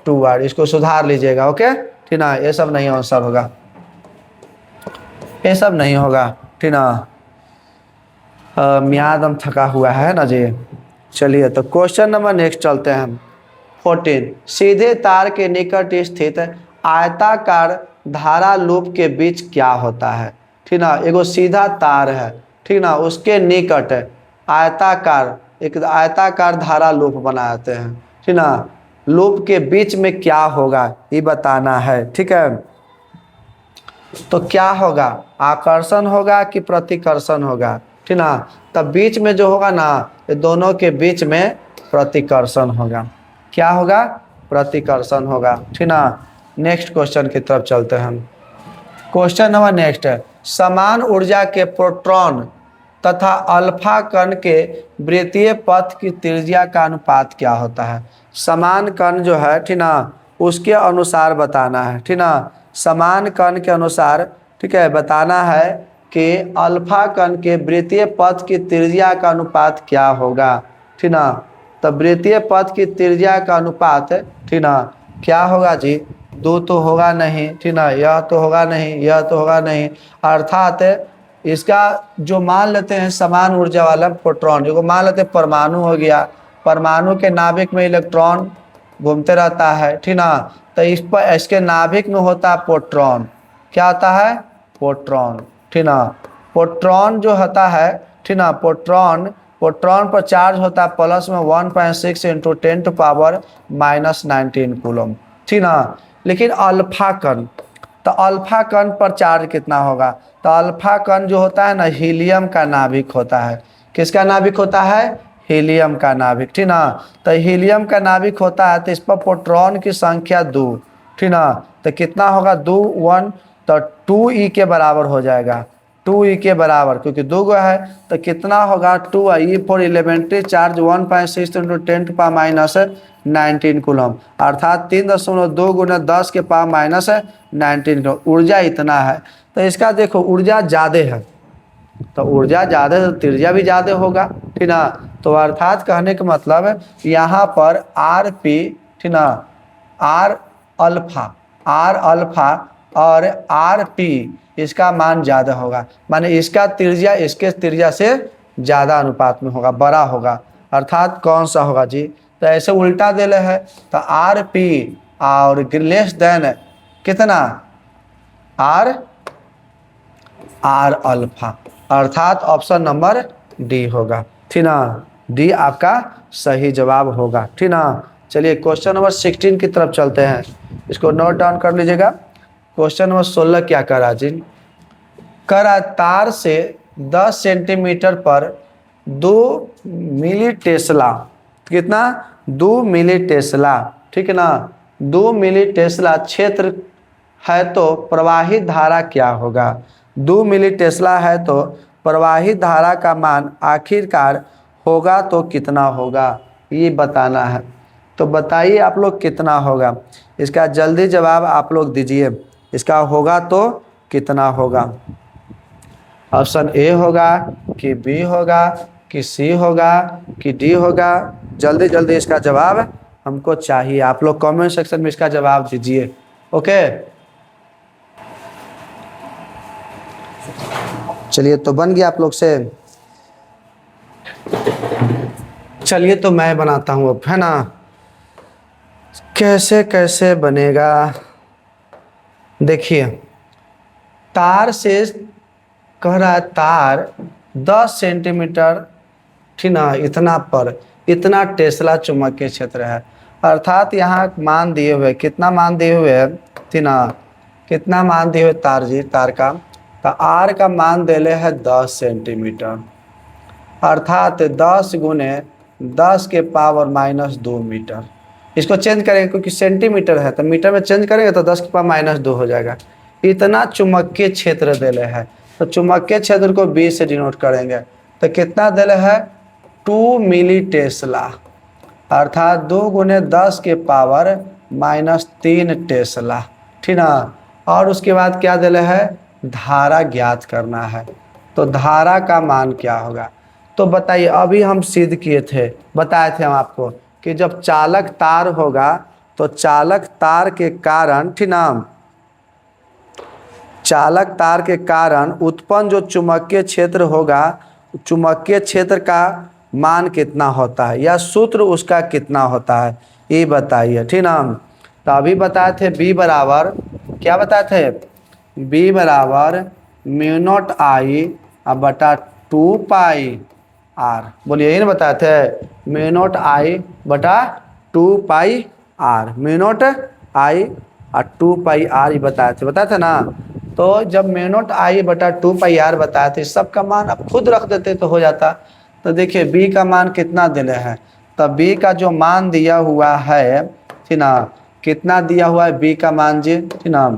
2r, इसको सुधार लीजिएगा, ओके, ठीक ना। ये सब नहीं आंसर होगा, ये सब नहीं होगा, ठीक ना। मियाद हम थका हुआ है ना जी। चलिए तो क्वेश्चन नंबर नेक्स्ट चलते हैं हम। 14। सीधे तार के निकट स्थित आयताकार धारा लूप के बीच क्या होता है, ठीक ना। एगो सीधा तार है, ठीक ना, उसके निकट आयताकार एक आयताकार धारा लूप बनाते हैं, ठीक ना। लूप के बीच में क्या होगा ये बताना है, ठीक है। तो क्या होगा, आकर्षण होगा कि प्रतिकर्षण होगा, ठीक ना। तब बीच में जो होगा ना, ये दोनों के बीच में प्रतिकर्षण होगा। क्या होगा, प्रतिकर्षण होगा, ठीक ना। नेक्स्ट क्वेश्चन की तरफ चलते हैं हम। क्वेश्चन नंबर नेक्स्ट है, समान ऊर्जा के प्रोटॉन तथा अल्फा कण के वृत्तीय पथ की त्रिज्या का अनुपात क्या होता है। समान कण जो है, ठीक ना, उसके अनुसार बताना है, ठीक ना। समान कण के अनुसार, ठीक है, बताना है कि अल्फा कण के वृत्तीय पथ की त्रिज्या का अनुपात क्या होगा, ठीक ना। तब वृत्तीय पथ की त्रिज्या का अनुपात, ठीक ना, क्या होगा जी, 2 तो होगा नहीं, ठीक ना, यह तो होगा नहीं, यह तो होगा नहीं, अर्थात इसका जो मान लेते हैं समान ऊर्जा वाला प्रोटॉन, जो मान लेते हैं परमाणु हो गया, परमाणु के नाभिक में इलेक्ट्रॉन घूमते रहता है, ठीक ना। तो इस पर इसके नाभिक में होता है प्रोटॉन, क्या होता है, प्रोटॉन, ठीक ना। प्रोटॉन जो होता है, ठीक ना, प्रोटॉन पर चार्ज होता है प्लस में 1.6 इंटू 10⁻⁻19 कूलम, ठीक ना। लेकिन अल्फा कण, तो अल्फा कण पर चार्ज कितना होगा। तो अल्फा कण जो होता है ना, हीलियम का नाभिक होता है। किसका नाभिक होता है, हीलियम का नाभिक, ठीक ना। तो हीलियम का नाभिक होता है, तो इस पर प्रोटॉन की संख्या 2, ठीक ना। तो कितना होगा, 2 1, तो 2e के बराबर हो जाएगा, 2e के बराबर, क्योंकि 2 गो है तो कितना होगा 2e for elementary charge 1.6 into 10⁻⁻19 coulomb, अर्थात 3.2 गुना 10 के पावर माइनस 19 कूलम। ऊर्जा इतना है, तो इसका देखो ऊर्जा ज़्यादा है, तो ऊर्जा ज़्यादा है तो त्रिज्या भी ज़्यादा होगा, ठीक ना। तो अर्थात कहने का मतलब यहाँ पर आर पी, ठीक ना, आर अल्फा और आर पी इसका मान ज़्यादा होगा, माने इसका त्रिज्या इसके त्रिज्या से ज़्यादा अनुपात में होगा, बड़ा होगा, अर्थात कौन सा होगा जी। तो ऐसे उल्टा देले है, तो आर पी और लेस देन कितना, आर अल्फा, अर्थात ऑप्शन नंबर डी होगा, ठीक ना। डी आपका सही जवाब होगा, ठीक ना। चलिए क्वेश्चन नंबर 16 की तरफ चलते हैं, इसको नोट डाउन कर लीजिएगा। क्वेश्चन नंबर 16 क्या करा जी, करा तार से 10 सेंटीमीटर पर 2 मिली टेस्ला, कितना, 2 मिली टेस्ला, ठीक है ना, 2 मिली टेस्ला क्षेत्र है तो प्रवाहित धारा क्या होगा। 2 मिली टेस्ला है तो प्रवाहित धारा का मान आखिरकार होगा तो कितना होगा, ये बताना है। तो बताइए आप लोग कितना होगा, इसका जल्दी जवाब आप लोग दीजिए, इसका होगा तो कितना होगा। ऑप्शन ए होगा कि बी होगा कि सी होगा कि डी होगा, जल्दी जल्दी इसका जवाब हमको चाहिए। आप लोग कमेंट सेक्शन में इसका जवाब दीजिए। ओके, चलिए तो बन गया आप लोग से। चलिए तो मैं बनाता हूँ अब, है ना। कैसे कैसे बनेगा, देखिए तार से कह रहा है तार 10 सेंटीमीटर, ठीक ना, इतना पर इतना टेस्ला चुंबकीय क्षेत्र है। अर्थात यहाँ मान दिए हुए, कितना मान दिए हुए है, ठीक ना, कितना मान दिए हुए तार जी, तार का, तो आर का मान देले है 10 सेंटीमीटर, अर्थात 10 गुने 10 के पावर -2 मीटर। इसको चेंज करेंगे क्योंकि सेंटीमीटर है तो मीटर में चेंज करेंगे तो 10 के पावर -2 हो जाएगा। इतना चुंबकीय क्षेत्र देले है, तो चुंबकीय क्षेत्र को 20 से डिनोट करेंगे तो कितना देले है, 2 मिली टेस्ला, अर्थात 2 गुने 10 के पावर -3 टेस्ला, ठीक ना। और उसके बाद क्या देले है, धारा ज्ञात करना है, तो धारा का मान क्या होगा। तो बताइए, अभी हम सिद्ध किए थे, बताए थे हम आपको कि जब चालक तार होगा तो चालक तार के कारण, ठीक ना, चालक तार के कारण उत्पन्न जो चुंबकीय क्षेत्र होगा, चुंबकीय क्षेत्र का मान कितना होता है या सूत्र उसका कितना होता है, ये बताइए, ठीक ना। तो अभी बताए थे B बराबर, क्या बताए थे, B बराबर μ0 I बटा 2 पाई R, बोलिए यही ना बताए थे, μ0 I बटा 2 पाई R, μ0 I और 2 पाई R ही बताए थे ना। तो जब μ0 I बटा 2 पाई R बताए थे, सबका मान आप खुद रख देते तो हो जाता। तो देखिए B का मान कितना दिले है, तो B का जो मान दिया हुआ है, ठीक ना, कितना दिया हुआ है B का मान जी, ठीक ना,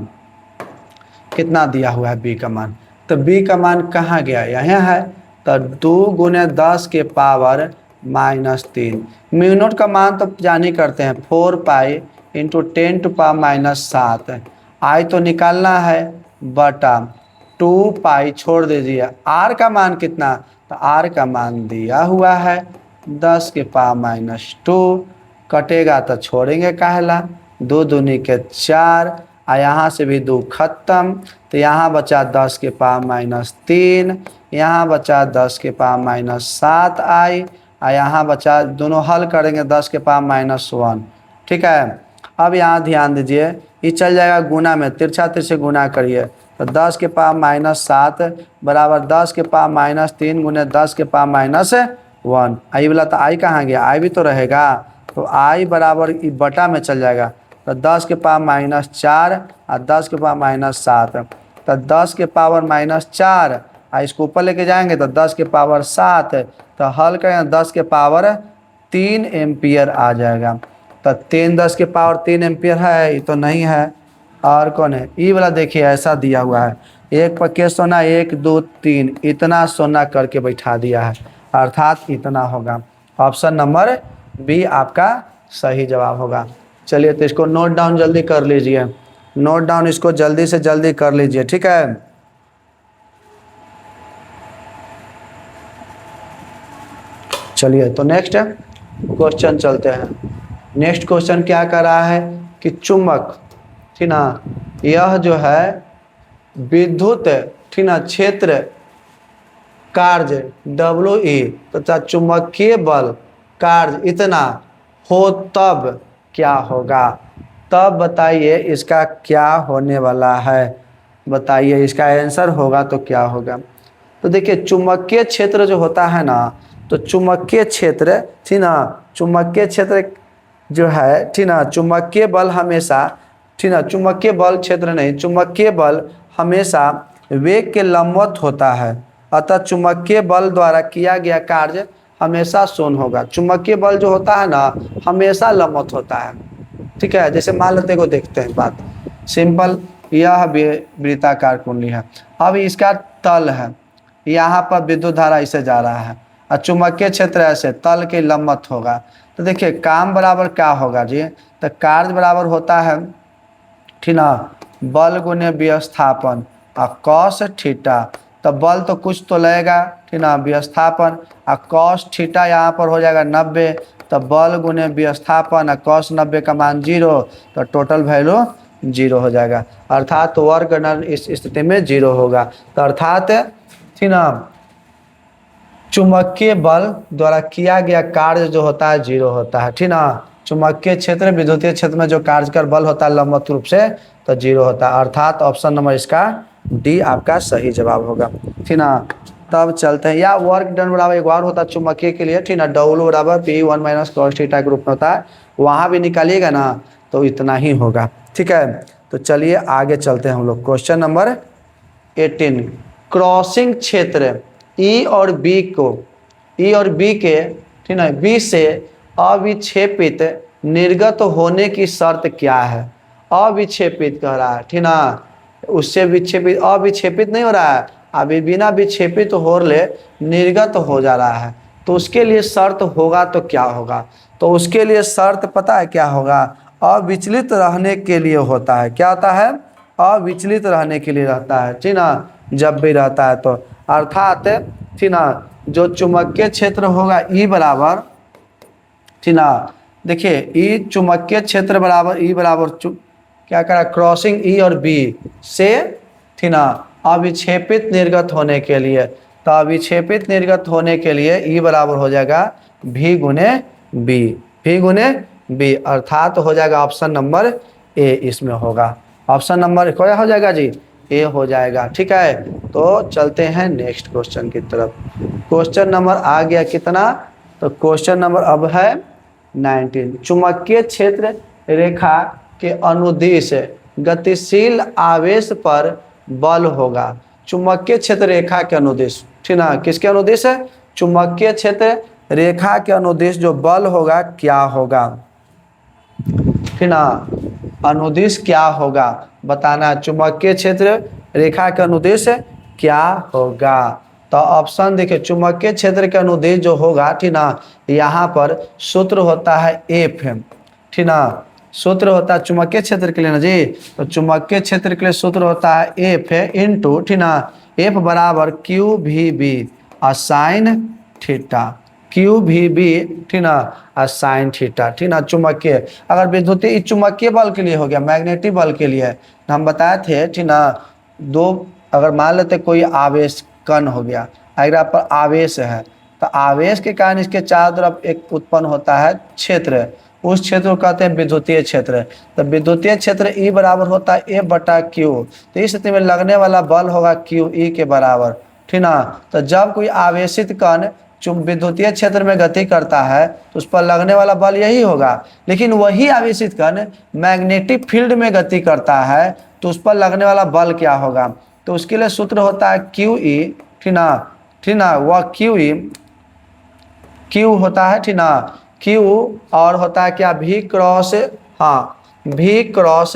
कितना दिया हुआ है B का मान, तो B का मान कहाँ गया, यहाँ है, तो 2 गुने 10 के पावर -3, μ0 का मान तो जानी करते हैं 4 पाई इंटू 10 टू पावर -7, आई तो निकालना है बटा 2 पाई, छोड़ दीजिए R का मान कितना, तो R का मान दिया हुआ है 10 के पावर -2, कटेगा तो छोड़ेंगे काहेला, 2 दूनी के 4, और यहाँ से भी 2 खत्म, तो यहाँ बचा 10 के पावर -3, यहाँ बचा 10 के पावर -7 आई, और यहाँ बचा, दोनों हल करेंगे 10 के पावर -1, ठीक है। अब यहाँ ध्यान दीजिए, ये चल जाएगा गुना में, तिरछा तिरछे गुना करिए, तो 10 के पावर -7 बराबर 10 के पावर -3 गुने 10 के पावर -1, आई वाला तो आई कहाँ गया, आई भी तो रहेगा, तो आई बराबर बटा में चल जाएगा, तो 10 के पावर -4 और 10 के पावर -7, तो 10 के पावर -4 और इसको ऊपर लेके जाएंगे तो 10 के पावर 7, तो हल करें 10 के पावर 3 एम्पियर आ जाएगा, तो 10 के पावर 3 एम्पियर है, ये तो नहीं है, और कौन है, ये वाला देखिए ऐसा दिया हुआ है, 1 पक्के सोना 1 2 3, इतना सोना करके बैठा दिया है, अर्थात इतना होगा। ऑप्शन नंबर B आपका सही जवाब होगा। चलिए तो इसको नोट डाउन जल्दी कर लीजिए, नोट डाउन इसको जल्दी से जल्दी कर लीजिए, ठीक है। चलिए तो नेक्स्ट क्वेश्चन चलते हैं। नेक्स्ट क्वेश्चन क्या कर रहा है कि चुंबक, ठीक ना, यह जो है विद्युत, ठीक ना, क्षेत्र कार्य WE तथा चुंबकीय बल कार्य इतना हो तब क्या होगा, तब बताइए इसका क्या होने वाला है, बताइए इसका आंसर होगा तो क्या होगा। तो देखिए चुंबकीय क्षेत्र जो होता है ना, तो चुंबकीय क्षेत्र, ठीक ना, चुंबकीय क्षेत्र जो है, ठीक ना, चुंबकीय बल हमेशा, ठीक ना, चुंबकीय बल क्षेत्र नहीं, चुंबकीय बल हमेशा वेग के लंबवत होता है, अतः चुंबकीय बल द्वारा किया गया कार्य हमेशा शून्य होगा। चुंबकीय बल जो होता है ना हमेशा लंबवत होता है, ठीक है। जैसे मान लेते को देखते हैं बात सिंपल, यह वृत्ताकार कुंडली है, अब इसका तल है, यहाँ पर विद्युत धारा इसे जा रहा है और चुंबकीय क्षेत्र ऐसे तल के लंबवत होगा। तो देखिए काम बराबर क्या होगा जी, तो कार्य बराबर होता है, ठीक ना, बल गुने विस्थापन और cos थीटा, तो बल तो कुछ तो लगेगा, ठीक ना, विस्थापन और cos थीटा यहाँ पर हो जाएगा 90 तो बल गुने विस्थापन cos 90 का मान 0, तो टोटल वैल्यू 0 हो जाएगा, अर्थात वर्क डन इस स्थिति में 0 होगा। तो अर्थात थी ना चुंबकीय बल द्वारा किया गया कार्य जो होता है 0 होता है, ठीक ना। चुंबकीय क्षेत्र विद्युतीय क्षेत्र में जो कार्यकर बल होता है लंबवत रूप से, तो 0 होता है, अर्थात ऑप्शन नंबर इसका डी आपका सही जवाब होगा, ठीक ना। तब चलते हैं, या वर्क डन बराबर एक बार होता है चुंबकीय के लिए, ठीक ना, डब्ल्यू बराबर P1 माइनस cos थीटा के रूप में होता है, वहाँ भी निकालिएगा ना तो इतना ही होगा, ठीक है। तो चलिए आगे चलते हैं हम लोग, क्वेश्चन नंबर 18। क्रॉसिंग क्षेत्र ई और बी के, ठीक ना, बी से अविक्षेपित निर्गत होने की शर्त क्या है। अविक्षेपित कह रहा है, ठीक ना, उससे विक्षेपित, अविक्षेपित नहीं हो रहा है, अभी बिना विक्षेपित होने निर्गत हो जा रहा है, तो उसके लिए शर्त होगा तो क्या होगा। तो उसके लिए शर्त पता है क्या होगा, अविचलित रहने के लिए होता है। क्या होता है, अविचलित रहने के लिए रहता है, ठीक ना, जब भी रहता है तो, अर्थात ठीक ना जो चुंबकीय क्षेत्र होगा ई बराबर, ठीक ना, देखिए ई चुंबकीय क्षेत्र बराबर ई बराबर क्या करा, क्रॉसिंग ई और बी से, ठीक ना, अविक्षेपित निर्गत होने के लिए, तो अविक्षेपित निर्गत होने के लिए ई बराबर हो जाएगा भी गुने बी, अर्थात हो जाएगा ऑप्शन नंबर ए इसमें होगा, ऑप्शन नंबर क्या हो जाएगा जी, ए हो जाएगा, ठीक है। तो चलते हैं नेक्स्ट क्वेश्चन की तरफ। क्वेश्चन नंबर आ गया कितना, तो क्वेश्चन नंबर अब है 19। चुंबकीय क्षेत्र रेखा के अनुदिश गतिशील आवेश पर बल होगा। चुंबकीय क्षेत्र रेखा के अनुदिश, ठीक ना, किसके अनुदिश है, चुंबकीय क्षेत्र रेखा के अनुदिश जो बल होगा क्या होगा, ठीक ना, अनुदिश क्या होगा बताना, चुंबकीय क्षेत्र रेखा के अनुदिश क्या होगा। तो ऑप्शन देखिए, चुंबकीय क्षेत्र के अनुदिश जो होगा, ठीक ना, यहाँ पर सूत्र होता है एफ, ठीक ना, सूत्र होता है चुंबकीय क्षेत्र के लिए ना जी, तो चुंबकीय क्षेत्र के लिए सूत्र होता है एफ इंटू, ठीक ना, एफ बराबर क्यू भी बी असाइन थीटा, क्यू भी बी, ठीक ना, असाइन थीटा, ठीक ना। चुंबकीय, अगर विद्युतीय चुंबकीय बल के लिए हो गया, मैग्नेटिक बल के लिए हम बताए थे, ठीक ना, दो, अगर मान लेते कोई आवेश कण हो गया, अगर पर आवेश है, तो आवेश के कारण इसके चारों तरफ एक उत्पन्न होता है क्षेत्र, उस क्षेत्र को कहते हैं विद्युतीय क्षेत्र। तो विद्युतीय क्षेत्र ई बराबर होता है ए बटा क्यू, तो इस स्थिति में लगने वाला बल होगा क्यू ई के बराबर, ठीक ना। तो जब कोई आवेशित कण विद्युतीय क्षेत्र में गति करता है तो उस पर लगने वाला बल यही होगा, लेकिन वही आवेशित कण मैग्नेटिक फील्ड में गति करता है तो उस पर लगने वाला बल क्या होगा, तो उसके लिए सूत्र होता है क्यू ई, ठीक ना, वह क्यू होता है, ठीक ना, क्यू और होता है क्या, भी क्रॉस, हाँ भी क्रॉस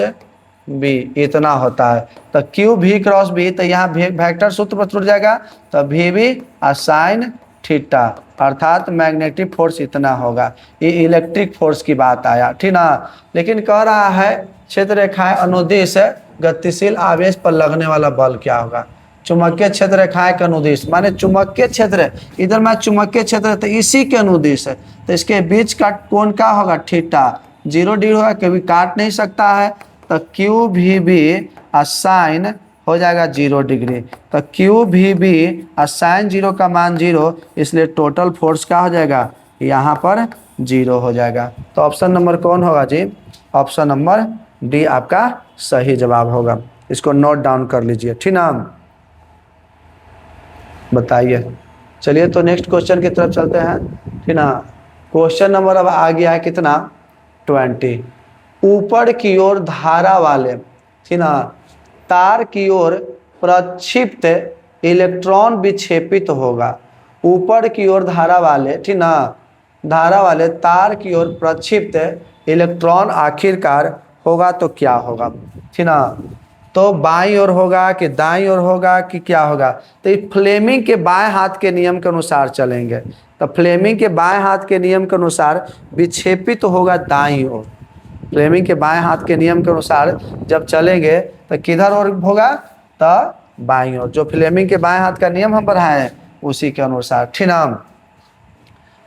बी, इतना होता है। तो क्यू भी क्रॉस बी, तो यहाँ वेक्टर सूत्र पर छूट जाएगा, तो भी बी असाइन थीटा, अर्थात मैग्नेटिक फोर्स इतना होगा। ये इलेक्ट्रिक फोर्स की बात आया, ठीक ना, लेकिन कह रहा है क्षेत्र रेखाएं अनुदिश गतिशील आवेश पर लगने वाला बल क्या होगा। चुंबकीय क्षेत्र रेखाएं के अनुदिश माने चुंबकीय क्षेत्र, इधर में चुंबकीय क्षेत्र तो इसी के अनुदिश है, तो इसके बीच का कोण क्या होगा, थीटा, 0 डिग्री होगा, कभी काट नहीं सकता है, तो क्यू भी बी असाइन हो जाएगा 0 डिग्री, तो क्यू भी बी असाइन 0 का मान 0, इसलिए टोटल फोर्स क्या हो जाएगा, यहाँ पर 0 हो जाएगा। तो ऑप्शन नंबर कौन होगा जी, ऑप्शन नंबर डी आपका सही जवाब होगा, इसको नोट डाउन कर लीजिए, ठीक ना। बताइए, चलिए तो नेक्स्ट क्वेश्चन की तरफ चलते हैं, ठीक ना। क्वेश्चन नंबर अब आ गया है कितना, 20। ऊपर की ओर धारा वाले, ठीक ना, तार की ओर प्रक्षिप्त इलेक्ट्रॉन विक्षेपित होगा। ऊपर की ओर धारा वाले, ठीक ना, धारा वाले तार की ओर प्रक्षिप्त इलेक्ट्रॉन आखिरकार होगा तो क्या होगा, ठीक ना, तो बाईं ओर होगा कि दाईं ओर होगा कि क्या होगा, तो फ्लेमिंग के बाएं हाथ के नियम के अनुसार चलेंगे, तो फ्लेमिंग के बाएं हाथ के नियम के अनुसार विक्षेपित होगा दाईं ओर। फ्लेमिंग के बाएं हाथ के नियम के अनुसार जब चलेंगे तो किधर और होगा, तो बाईं ओर, जो फ्लेमिंग के बाएं हाथ का नियम हम पढ़ाए हैं उसी के अनुसार, ठीक ना।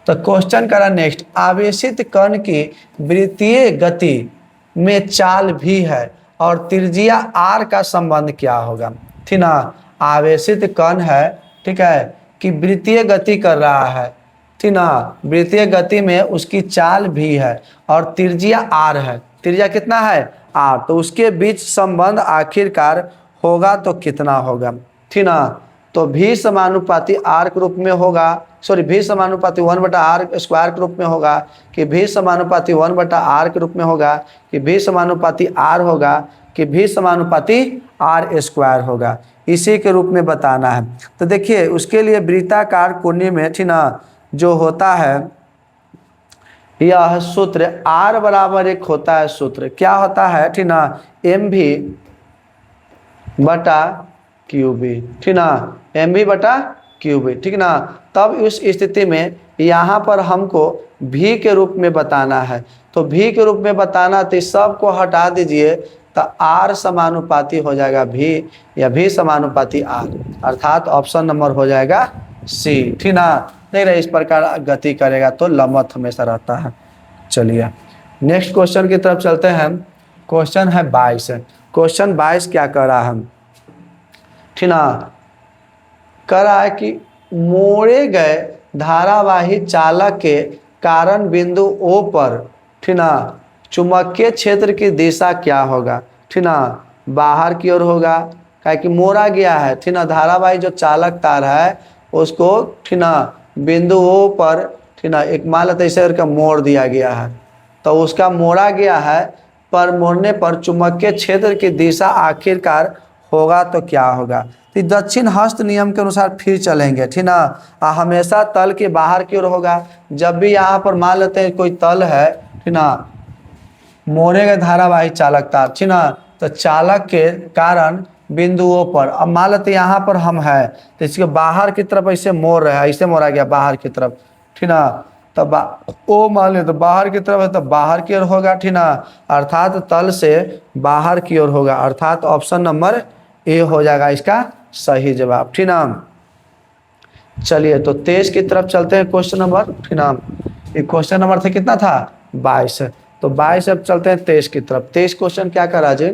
तो क्वेश्चन करा नेक्स्ट, आवेशित कण की वृत्तीय गति में चाल भी है और त्रिज्या r का संबंध क्या होगा। ठीक ना, आवेशित कण है, ठीक है, कि वृत्तीय गति कर रहा है, ठीक ना, वृत्तीय गति में उसकी चाल भी है और त्रिज्या r है। त्रिज्या कितना है, r, तो उसके बीच संबंध आखिरकार होगा तो कितना होगा। ठीक ना, तो v समानुपाती r के रूप में होगा, सॉरी v समानुपाती 1/r स्क्वायर के रूप में होगा कि v समानुपाती 1/r के रूप में होगा कि v समानुपाती r होगा कि v समानुपाती r स्क्वायर होगा, इसी के रूप में बताना है। तो देखिए उसके लिए वृत्ताकार कोणीय में, ठीक ना, जो होता है यह सूत्र r बराबर एक होता है, सूत्र क्या होता है, ठीक ना, mv बटा क्यूबी, ठीक ना, mv बटा क्यूबी, ठीक ना। तब उस स्थिति में यहाँ पर हमको v के रूप में बताना है, तो v के रूप में बताना, तो इस सब को हटा दीजिए तो r समानुपाती हो जाएगा v या v समानुपाती r, अर्थात ऑप्शन नंबर हो जाएगा सी। ठीक ना, नहीं रहे इस प्रकार गति करेगा तो लंबवत हमेशा रहता है। चलिए नेक्स्ट क्वेश्चन की तरफ चलते हैं। क्वेश्चन है 22। क्वेश्चन 22 क्या कर रहा है, ठीक ना, कह रहा है कि मोड़े गए धारावाही चालक के कारण बिंदु O पर, ठीक ना, चुंबकीय क्षेत्र की दिशा क्या होगा। ठीक ना, बाहर की ओर होगा, काहे कि मोड़ा गया है, ठीक ना, धारावाही जो चालक तार है उसको, ठीक ना, बिंदु O पर, ठीक ना, एक मान लेते ऐसे करके मोड़ दिया गया है, तो उसका मोड़ा गया है, पर मोड़ने पर चुंबकीय क्षेत्र की दिशा आखिरकार होगा तो क्या होगा। तो दक्षिण हस्त नियम के अनुसार फिर चलेंगे, ठीक ना, हमेशा तल के बाहर की ओर होगा। जब भी यहाँ पर मान लेते हैं कोई तल है, ठीक ना, मोड़े गए धारावाही चालक तार, ठीक ना, तो चालक के कारण बिंदुओं पर, अब मान लेते यहाँ पर हम है तो इसके बाहर की तरफ ऐसे मोड़ रहे हैं, ऐसे मोड़ा गया बाहर की तरफ, ठीक ना, तब ओ मान ले तो बाहर की तरफ है तो बाहर की ओर होगा, ठीक ना, अर्थात तल से बाहर की ओर होगा, अर्थात ऑप्शन नंबर ए हो जाएगा इसका सही जवाब। ठीक ना, चलिए तो 23 की तरफ चलते हैं क्वेश्चन नंबर, ठीक ना, ये क्वेश्चन नंबर था कितना था 22, तो 22 अब चलते हैं 23 की तरफ। 23 क्वेश्चन क्या कर रहा है जी,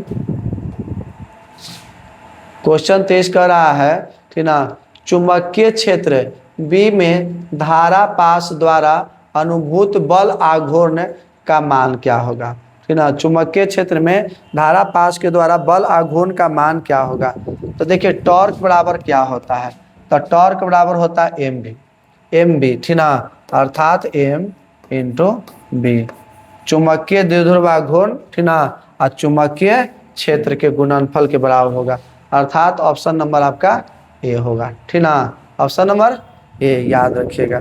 क्वेश्चन 23 कर रहा है, ठीक ना, चुंबकीय क्षेत्र बी में धारा पास द्वारा अनुभूत बल आघूर्ण का मान क्या होगा। ठीक ना, चुंबकीय क्षेत्र में धारा पास के द्वारा बल आघूर्ण का मान क्या होगा। तो देखिए टॉर्क बराबर क्या होता है, तो टॉर्क बराबर होता है एम बी, ठीक ना, अर्थात एम इंटू बी, चुंबकीय द्विध्रुव आघूर्ण, ठीक ना, और चुंबकीय क्षेत्र के गुणनफल के बराबर होगा, अर्थात ऑप्शन नंबर आपका ए होगा। ठीक ना, ऑप्शन नंबर ए याद रखिएगा।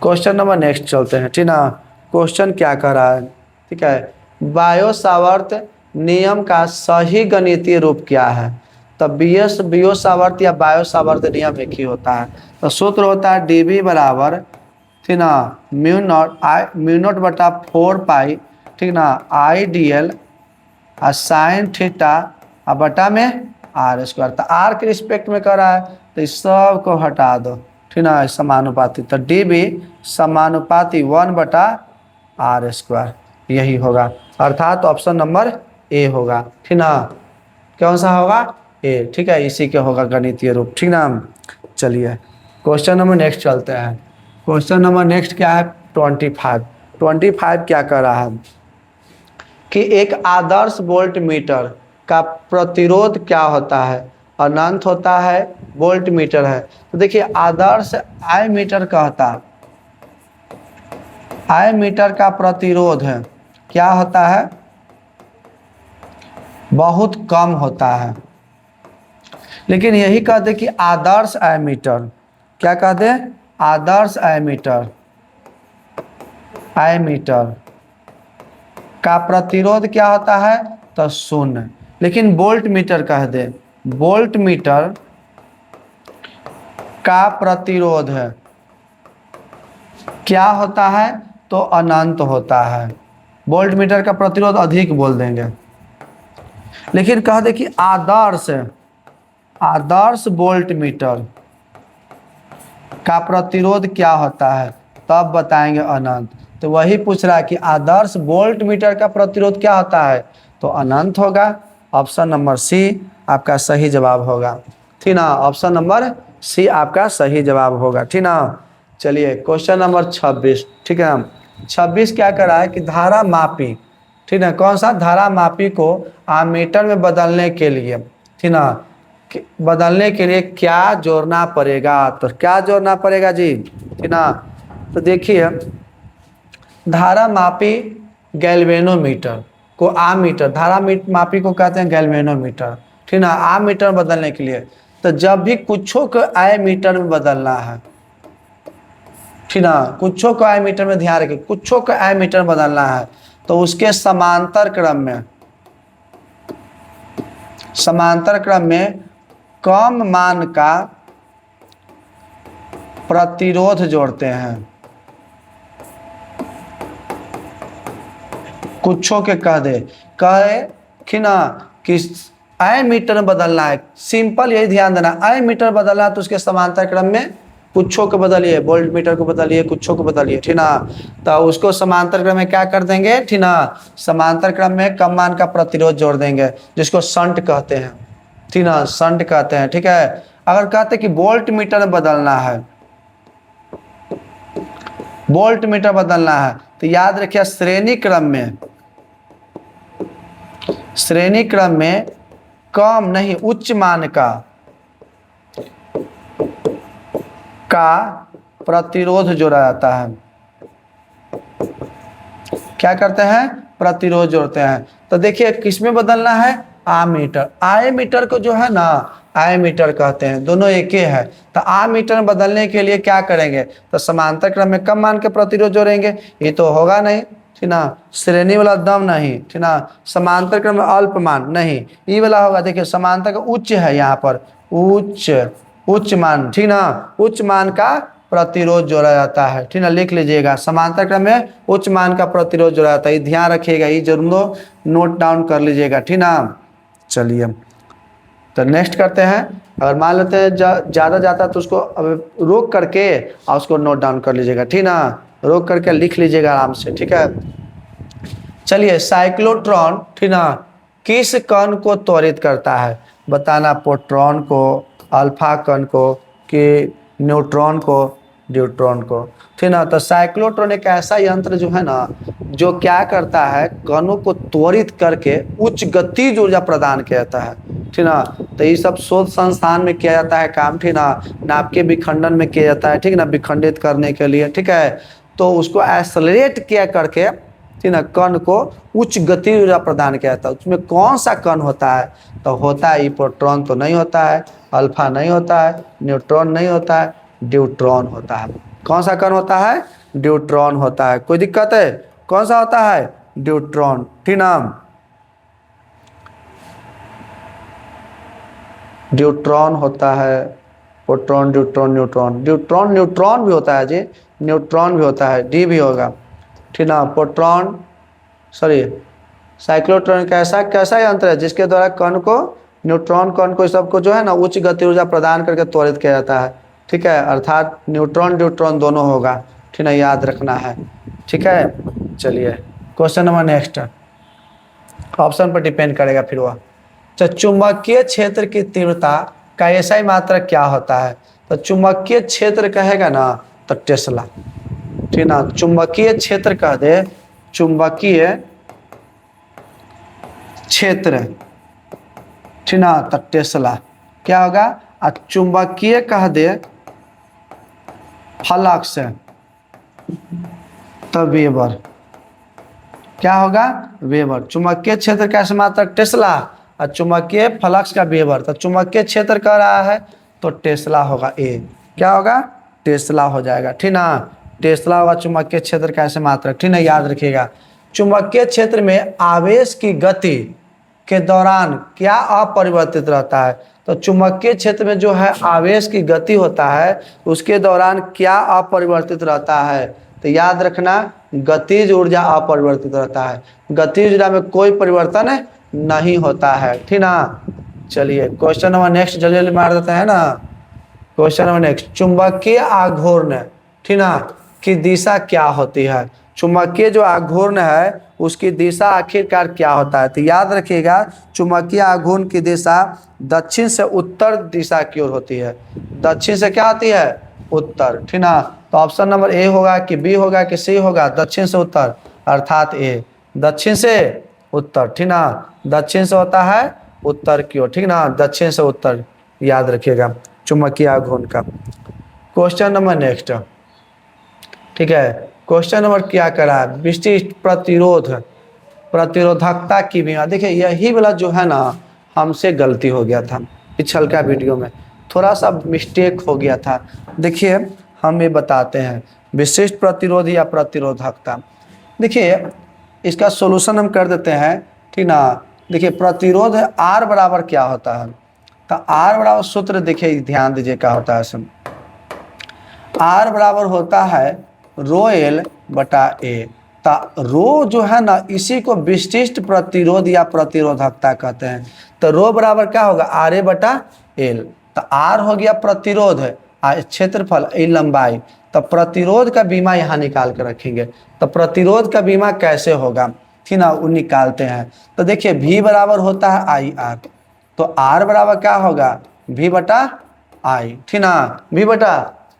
क्वेश्चन नंबर नेक्स्ट चलते हैं, ठीक ना, क्वेश्चन क्या कर रहा है, ठीक है, बायो सावर्त नियम का सही गणितीय रूप क्या है। तो बियो सावर्त या बायो सावर्त नियम एक ही होता है, तो सूत्र होता है dB बराबर, ठीक ना, म्यू नॉट बटा 4 पाई, ठीक ना, IDL साइन थीटा बटा में आर स्क्वायर, तो आर के रिस्पेक्ट में कर रहा है तो इस सब को हटा दो, ठीक ना, समानुपाती, तो dB समानुपाती 1/r स्क्वायर, यही होगा, अर्थात ऑप्शन नंबर ए होगा। ठीक ना, कौन सा होगा ए, ठीक है, इसी के होगा गणितीय रूप। ठीक ना, चलिए क्वेश्चन नंबर नेक्स्ट चलते हैं। क्वेश्चन नंबर नेक्स्ट क्या है 25 क्या कर रहा है कि एक आदर्श वोल्ट मीटर का प्रतिरोध क्या होता है, अनंत होता है, वोल्ट मीटर है। तो देखिए आदर्श आई मीटर का होता है, आई मीटर का प्रतिरोध है क्या होता है, बहुत कम होता है, लेकिन यही कहते कि आदर्श आई मीटर, क्या कहते हैं, आदर्श आई मीटर का प्रतिरोध क्या होता है, तो 0, लेकिन वोल्ट मीटर कह दे, वोल्ट मीटर का प्रतिरोध है क्या होता है, तो अनंत होता है, वोल्ट मीटर का प्रतिरोध अधिक बोल देंगे, लेकिन कह दे कि आदर्श वोल्ट मीटर का प्रतिरोध क्या होता है, तब बताएंगे अनंत। तो वही पूछ रहा है कि आदर्श वोल्ट मीटर का प्रतिरोध क्या होता है, तो अनंत होगा। ऑप्शन नंबर सी आपका सही जवाब होगा, ठीक ना। ऑप्शन नंबर सी आपका सही जवाब होगा, ठीक ना। चलिए क्वेश्चन नंबर 26, ठीक है। 26 क्या कर रहा है कि धारा मापी, ठीक है, कौन सा, धारा मापी को आमीटर में बदलने के लिए, ठीक ना, बदलने के लिए क्या जोड़ना पड़ेगा, तो क्या जोड़ना पड़ेगा जी, ठीक ना। तो देखिए धारा मापी गैल्वेनोमीटर को आमीटर, धारा मापी को कहते हैं गैल्वेनोमीटर, ठीक ना, आमीटर बदलने के लिए। तो जब भी कुछों को एमीटर में बदलना है, ठीक ना, कुछों को एमीटर में, ध्यान रखिए कुछों को एमीटर बदलना है, तो उसके समांतर क्रम में कम मान का प्रतिरोध जोड़ते हैं। कुछों के कहे कि ना कि एमीटर में बदलना है, सिंपल यही ध्यान देना, एमीटर बदलना है तो उसके समांतर क्रम में कुछों को बदलिए, वोल्ट मीटर को बदलिए, कुछों को बदलिए, ठीक ना। तो उसको समांतर क्रम में क्या कर देंगे, ठीक ना, समांतर क्रम में कम मान का प्रतिरोध जोड़ देंगे, जिसको शंट कहते हैं, ठीक ना, शंट कहते हैं, ठीक है। अगर कहते हैं कि वोल्ट मीटर में बदलना है, वोल्ट मीटर बदलना है, तो याद रखिए श्रेणी क्रम में कम नहीं उच्च मान का प्रतिरोध जोड़ा जाता है। क्या करते हैं, प्रतिरोध जोड़ते हैं। तो देखिए किसमें बदलना है, आमीटर, आमीटर को जो है ना आमीटर कहते हैं, दोनों एक ही है। तो आमीटर में बदलने के लिए क्या करेंगे, तो समांतर क्रम में कम मान के प्रतिरोध जोड़ेंगे, ये तो होगा नहीं, ठीक ना, श्रेणी वाला दम नहीं, ठीक ना, समांतर क्रम में अल्प मान नहीं, ये वाला होगा। देखिए समांतर का उच्च है, यहाँ पर उच्च मान, ठीक ना, उच्च मान का प्रतिरोध जोड़ा जाता है, ठीक ना, लिख लीजिएगा समांतर क्रम में उच्च मान का प्रतिरोध जोड़ा जाता है, ये ध्यान रखिएगा, ये जरूर नोट डाउन कर लीजिएगा, ठीक ना। चलिए तो नेक्स्ट करते हैं। अगर मान लेते हैं ज़्यादा जाता तो उसको अब रोक करके और उसको नोट डाउन कर लीजिएगा, ठीक ना, रोक करके लिख लीजिएगा आराम से, ठीक है। चलिए साइक्लोट्रॉन, ठीक ना, किस कण को त्वरित करता है, बताना, प्रोटॉन को, अल्फा कण को, कि न्यूट्रॉन को, ड्यूट्रॉन को, ठीक ना। तो साइक्लोट्रॉन एक ऐसा यंत्र जो है ना, जो क्या करता है, कणों को त्वरित करके उच्च गतिज ऊर्जा प्रदान किया जाता है, ठीक ना। तो ये सब शोध संस्थान में किया जाता है काम, ठीक ना, नाभिकीय विखंडन में किया जाता है, ठीक ना, विखंडित करने के लिए, ठीक है। तो उसको एक्सेलरेट किया करके, ठीक ना, कण को उच्च गति ऊर्जा प्रदान किया जाता है। उसमें कौन सा कण होता है, तो होता है, प्रोटॉन तो नहीं होता है, अल्फा नहीं होता है, न्यूट्रॉन नहीं होता है, ड्यूट्रॉन होता है। कौन सा कण होता है, ड्यूट्रॉन होता है। कोई दिक्कत है, कौन सा होता है, ड्यूट्रॉन, ठीक ना, ड्यूट्रॉन होता है। प्रोटॉन, ड्यूट्रॉन, न्यूट्रॉन भी होता है जी, न्यूट्रॉन भी होता है, डी भी होगा, ठीक ना। प्रोटॉन सॉरी साइक्लोट्रॉन कैसा यंत्र है जिसके द्वारा कण को, न्यूट्रॉन कण को, सबको जो है ना उच्च गति ऊर्जा प्रदान करके त्वरित किया जाता है, ठीक है। अर्थात न्यूट्रॉन ड्यूट्रॉन दोनों होगा, ठीक ना, याद रखना है, ठीक है। चलिए क्वेश्चन नंबर नेक्स्ट, ऑप्शन पर डिपेंड करेगा फिर वह। तो चुंबकीय क्षेत्र की तीव्रता का एसआई मात्रक क्या होता है, तो चुंबकीय क्षेत्र कहेगा ना तो टेस्ला, ठीक ना, चुंबकीय क्षेत्र कह दे, चुंबकीय क्षेत्र, ठीक ना, तो टेस्ला क्या होगा, और चुंबकीय कह दे फ्लक्स तो वेबर, क्या होगा, वेबर। चुंबकीय क्षेत्र का मात्रक टेस्ला और चुंबकीय फ्लक्स का वेबर, तो चुंबकीय क्षेत्र कह रहा है तो टेस्ला होगा, ए क्या होगा, टेस्ला हो जाएगा, ठीक ना, टेस्ला होगा चुंबकीय क्षेत्र का ऐसे मात्रक, ठीक ना, याद रखिएगा। चुंबकीय क्षेत्र में आवेश की गति के दौरान क्या अपरिवर्तित रहता है, तो चुंबकीय क्षेत्र में जो है आवेश की गति होता है, उसके दौरान क्या अपरिवर्तित रहता है, तो याद रखना गतिज ऊर्जा अपरिवर्तित रहता है, गतिज ऊर्जा में कोई परिवर्तन नहीं होता है, ठीक ना। चलिए क्वेश्चन नंबर नेक्स्ट जल्दी जल्दी मार देते हैं ना। क्वेश्चन नंबर नेक्स्ट, चुंबकीय आघूर्ण, ठीक ना, की दिशा क्या होती है? चुंबकीय जो आघूर्ण है उसकी दिशा आखिरकार क्या होता है? तो याद रखिएगा, चुंबकीय आघूर्ण की दिशा दक्षिण से उत्तर दिशा की ओर होती है। दक्षिण से क्या होती है? उत्तर, ठीक ना। तो ऑप्शन नंबर ए होगा कि बी होगा कि सी होगा? दक्षिण से उत्तर, अर्थात ए, दक्षिण से उत्तर, ठीक ना। दक्षिण से होता है उत्तर की ओर, ठीक ना, दक्षिण से उत्तर, याद रखिएगा चुंबकीय आघूर्ण का। क्वेश्चन नंबर नेक्स्ट, ठीक है, क्वेश्चन नंबर क्या करा है? विशिष्ट प्रतिरोध, प्रतिरोधकता की भी, देखिए यही वाला जो है ना हमसे गलती हो गया था पिछल का वीडियो में, थोड़ा सा मिस्टेक हो गया था। देखिए हम ये बताते हैं, विशिष्ट प्रतिरोध या प्रतिरोधकता। देखिए इसका सॉल्यूशन हम कर देते हैं, ठीक ना। देखिए प्रतिरोध आर बराबर क्या होता है? तो आर बराबर सूत्र देखिए ध्यान दीजिए क्या होता है इसमें। आर बराबर होता है रो एल बटा ए। रो जो है ना इसी को विशिष्ट प्रतिरोध या प्रतिरोधकता कहते हैं। तो रो बराबर क्या होगा? आर ए बटा एल। तो आर हो गया प्रतिरोध है, क्षेत्रफल ए लंबाई। तो प्रतिरोध का बीमा यहाँ निकाल कर रखेंगे। तो प्रतिरोध का बीमा कैसे होगा, ठीक ना, वो निकालते हैं। तो देखिए v बराबर होता है आई आर। तो आर बराबर क्या होगा? v बटा आई, ठीक ना, v बटा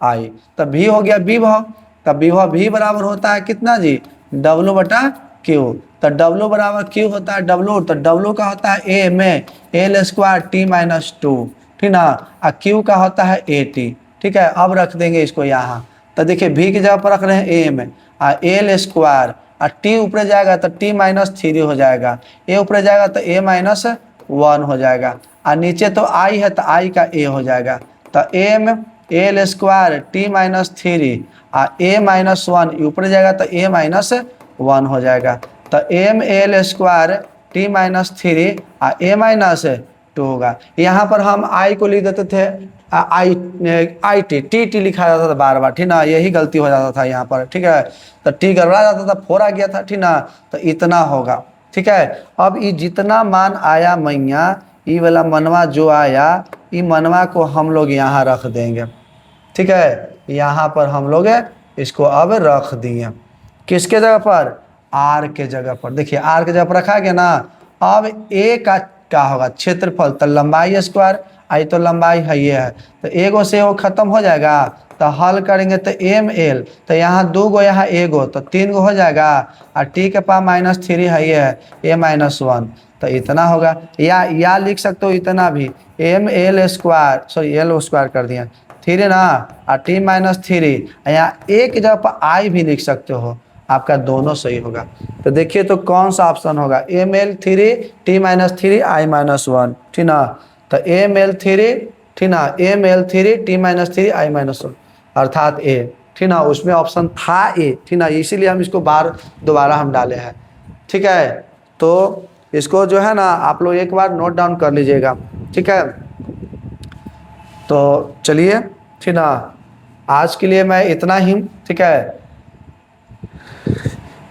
आई। तो v हो गया विभव। तब विभव v बराबर होता है कितना जी? W बटा Q। तो W बराबर Q होता है W। तो W का होता है A में L स्क्वायर T माइनस 2, ठीक ना, और Q का होता है AT, ठीक है। अब रख देंगे इसको यहाँ। तो देखिए v की जगह पर रख रहे हैं A में, और L स्क्वायर, और T ऊपर जाएगा तो T माइनस 3 हो जाएगा, A ऊपर जाएगा तो A माइनस 1 हो जाएगा, और नीचे तो I है तो I का A हो जाएगा। तो M L square T minus 3 और A माइनस 1 ऊपर जाएगा तो A माइनस 1 हो जाएगा। तो M L square T minus 3 और A माइनस 2 होगा। यहाँ पर हम I को लिख देते थे आई टी लिखा जाता था बार बार, ठीक ना, यही गलती हो जाता था यहाँ पर, ठीक है। तो टी गड़बड़ा जाता था, 4 आ गया था, ठीक ना। तो इतना होगा, ठीक है। अब ये जितना मान आया मैया, ये वाला मनवा जो आया, ये मनवा को हम लोग यहाँ रख देंगे, ठीक है। यहाँ पर हम लोग इसको अब रख दिए, किसके जगह पर? आर के जगह पर। देखिए आर के जगह पर रखा गया ना। अब ए का क्या होगा? क्षेत्रफल। तो लंबाई स्क्वायर, आई तो लंबाई है ये है, तो एगो से वो खत्म हो जाएगा। तो हल करेंगे तो एम एल, तो यहाँ 2 गो, यहाँ एगो, तो 3 गो हो जाएगा, और टी के पास माइनस 3 है ये है ए माइनस 1। तो इतना होगा, या लिख सकते हो इतना भी, M L square, sorry L square कर दिया 3 ना, और टी माइनस 3, यहाँ ए की जगह पर आई भी लिख सकते हो, आपका दोनों सही होगा। तो देखिए तो कौन सा ऑप्शन होगा? एम एल 3 टी माइनस 3 आई माइनस 1, ठीक ना। तो एम एल 3, ठीक ना, एम एल 3 टी माइनस 3 आई माइनस 1, अर्थात ए, ठीक ना। उसमें ऑप्शन था ए, ठीक ना, इसीलिए हम इसको दोबारा हम डाले हैं, ठीक है। तो इसको जो है ना आप लोग एक बार नोट डाउन कर लीजिएगा, ठीक है। तो चलिए, ठीक ना, आज के लिए मैं इतना ही, ठीक है।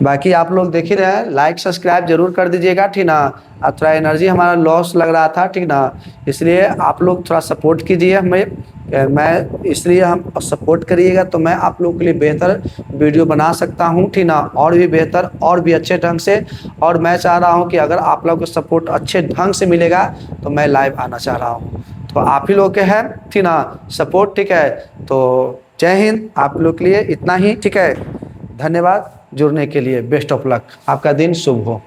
बाकी आप लोग देख ही रहे हैं, लाइक सब्सक्राइब जरूर कर दीजिएगा, ठीक ना। अब थोड़ा एनर्जी हमारा लॉस लग रहा था, ठीक ना, इसलिए आप लोग थोड़ा सपोर्ट कीजिए हमें, मैं इसलिए हम सपोर्ट करिएगा तो मैं आप लोगों के लिए बेहतर वीडियो बना सकता हूं, ठीक ना, और भी बेहतर और भी अच्छे ढंग से। और मैं चाह रहा हूं कि अगर आप लोग को सपोर्ट अच्छे ढंग से मिलेगा तो मैं लाइव आना चाह रहा हूं। तो आप ही लोग के हैं, ठीक ना, सपोर्ट, ठीक है। तो जय हिंद, आप लोग के लिए इतना ही, ठीक है। धन्यवाद जुड़ने के लिए, बेस्ट ऑफ लक, आपका दिन शुभ हो।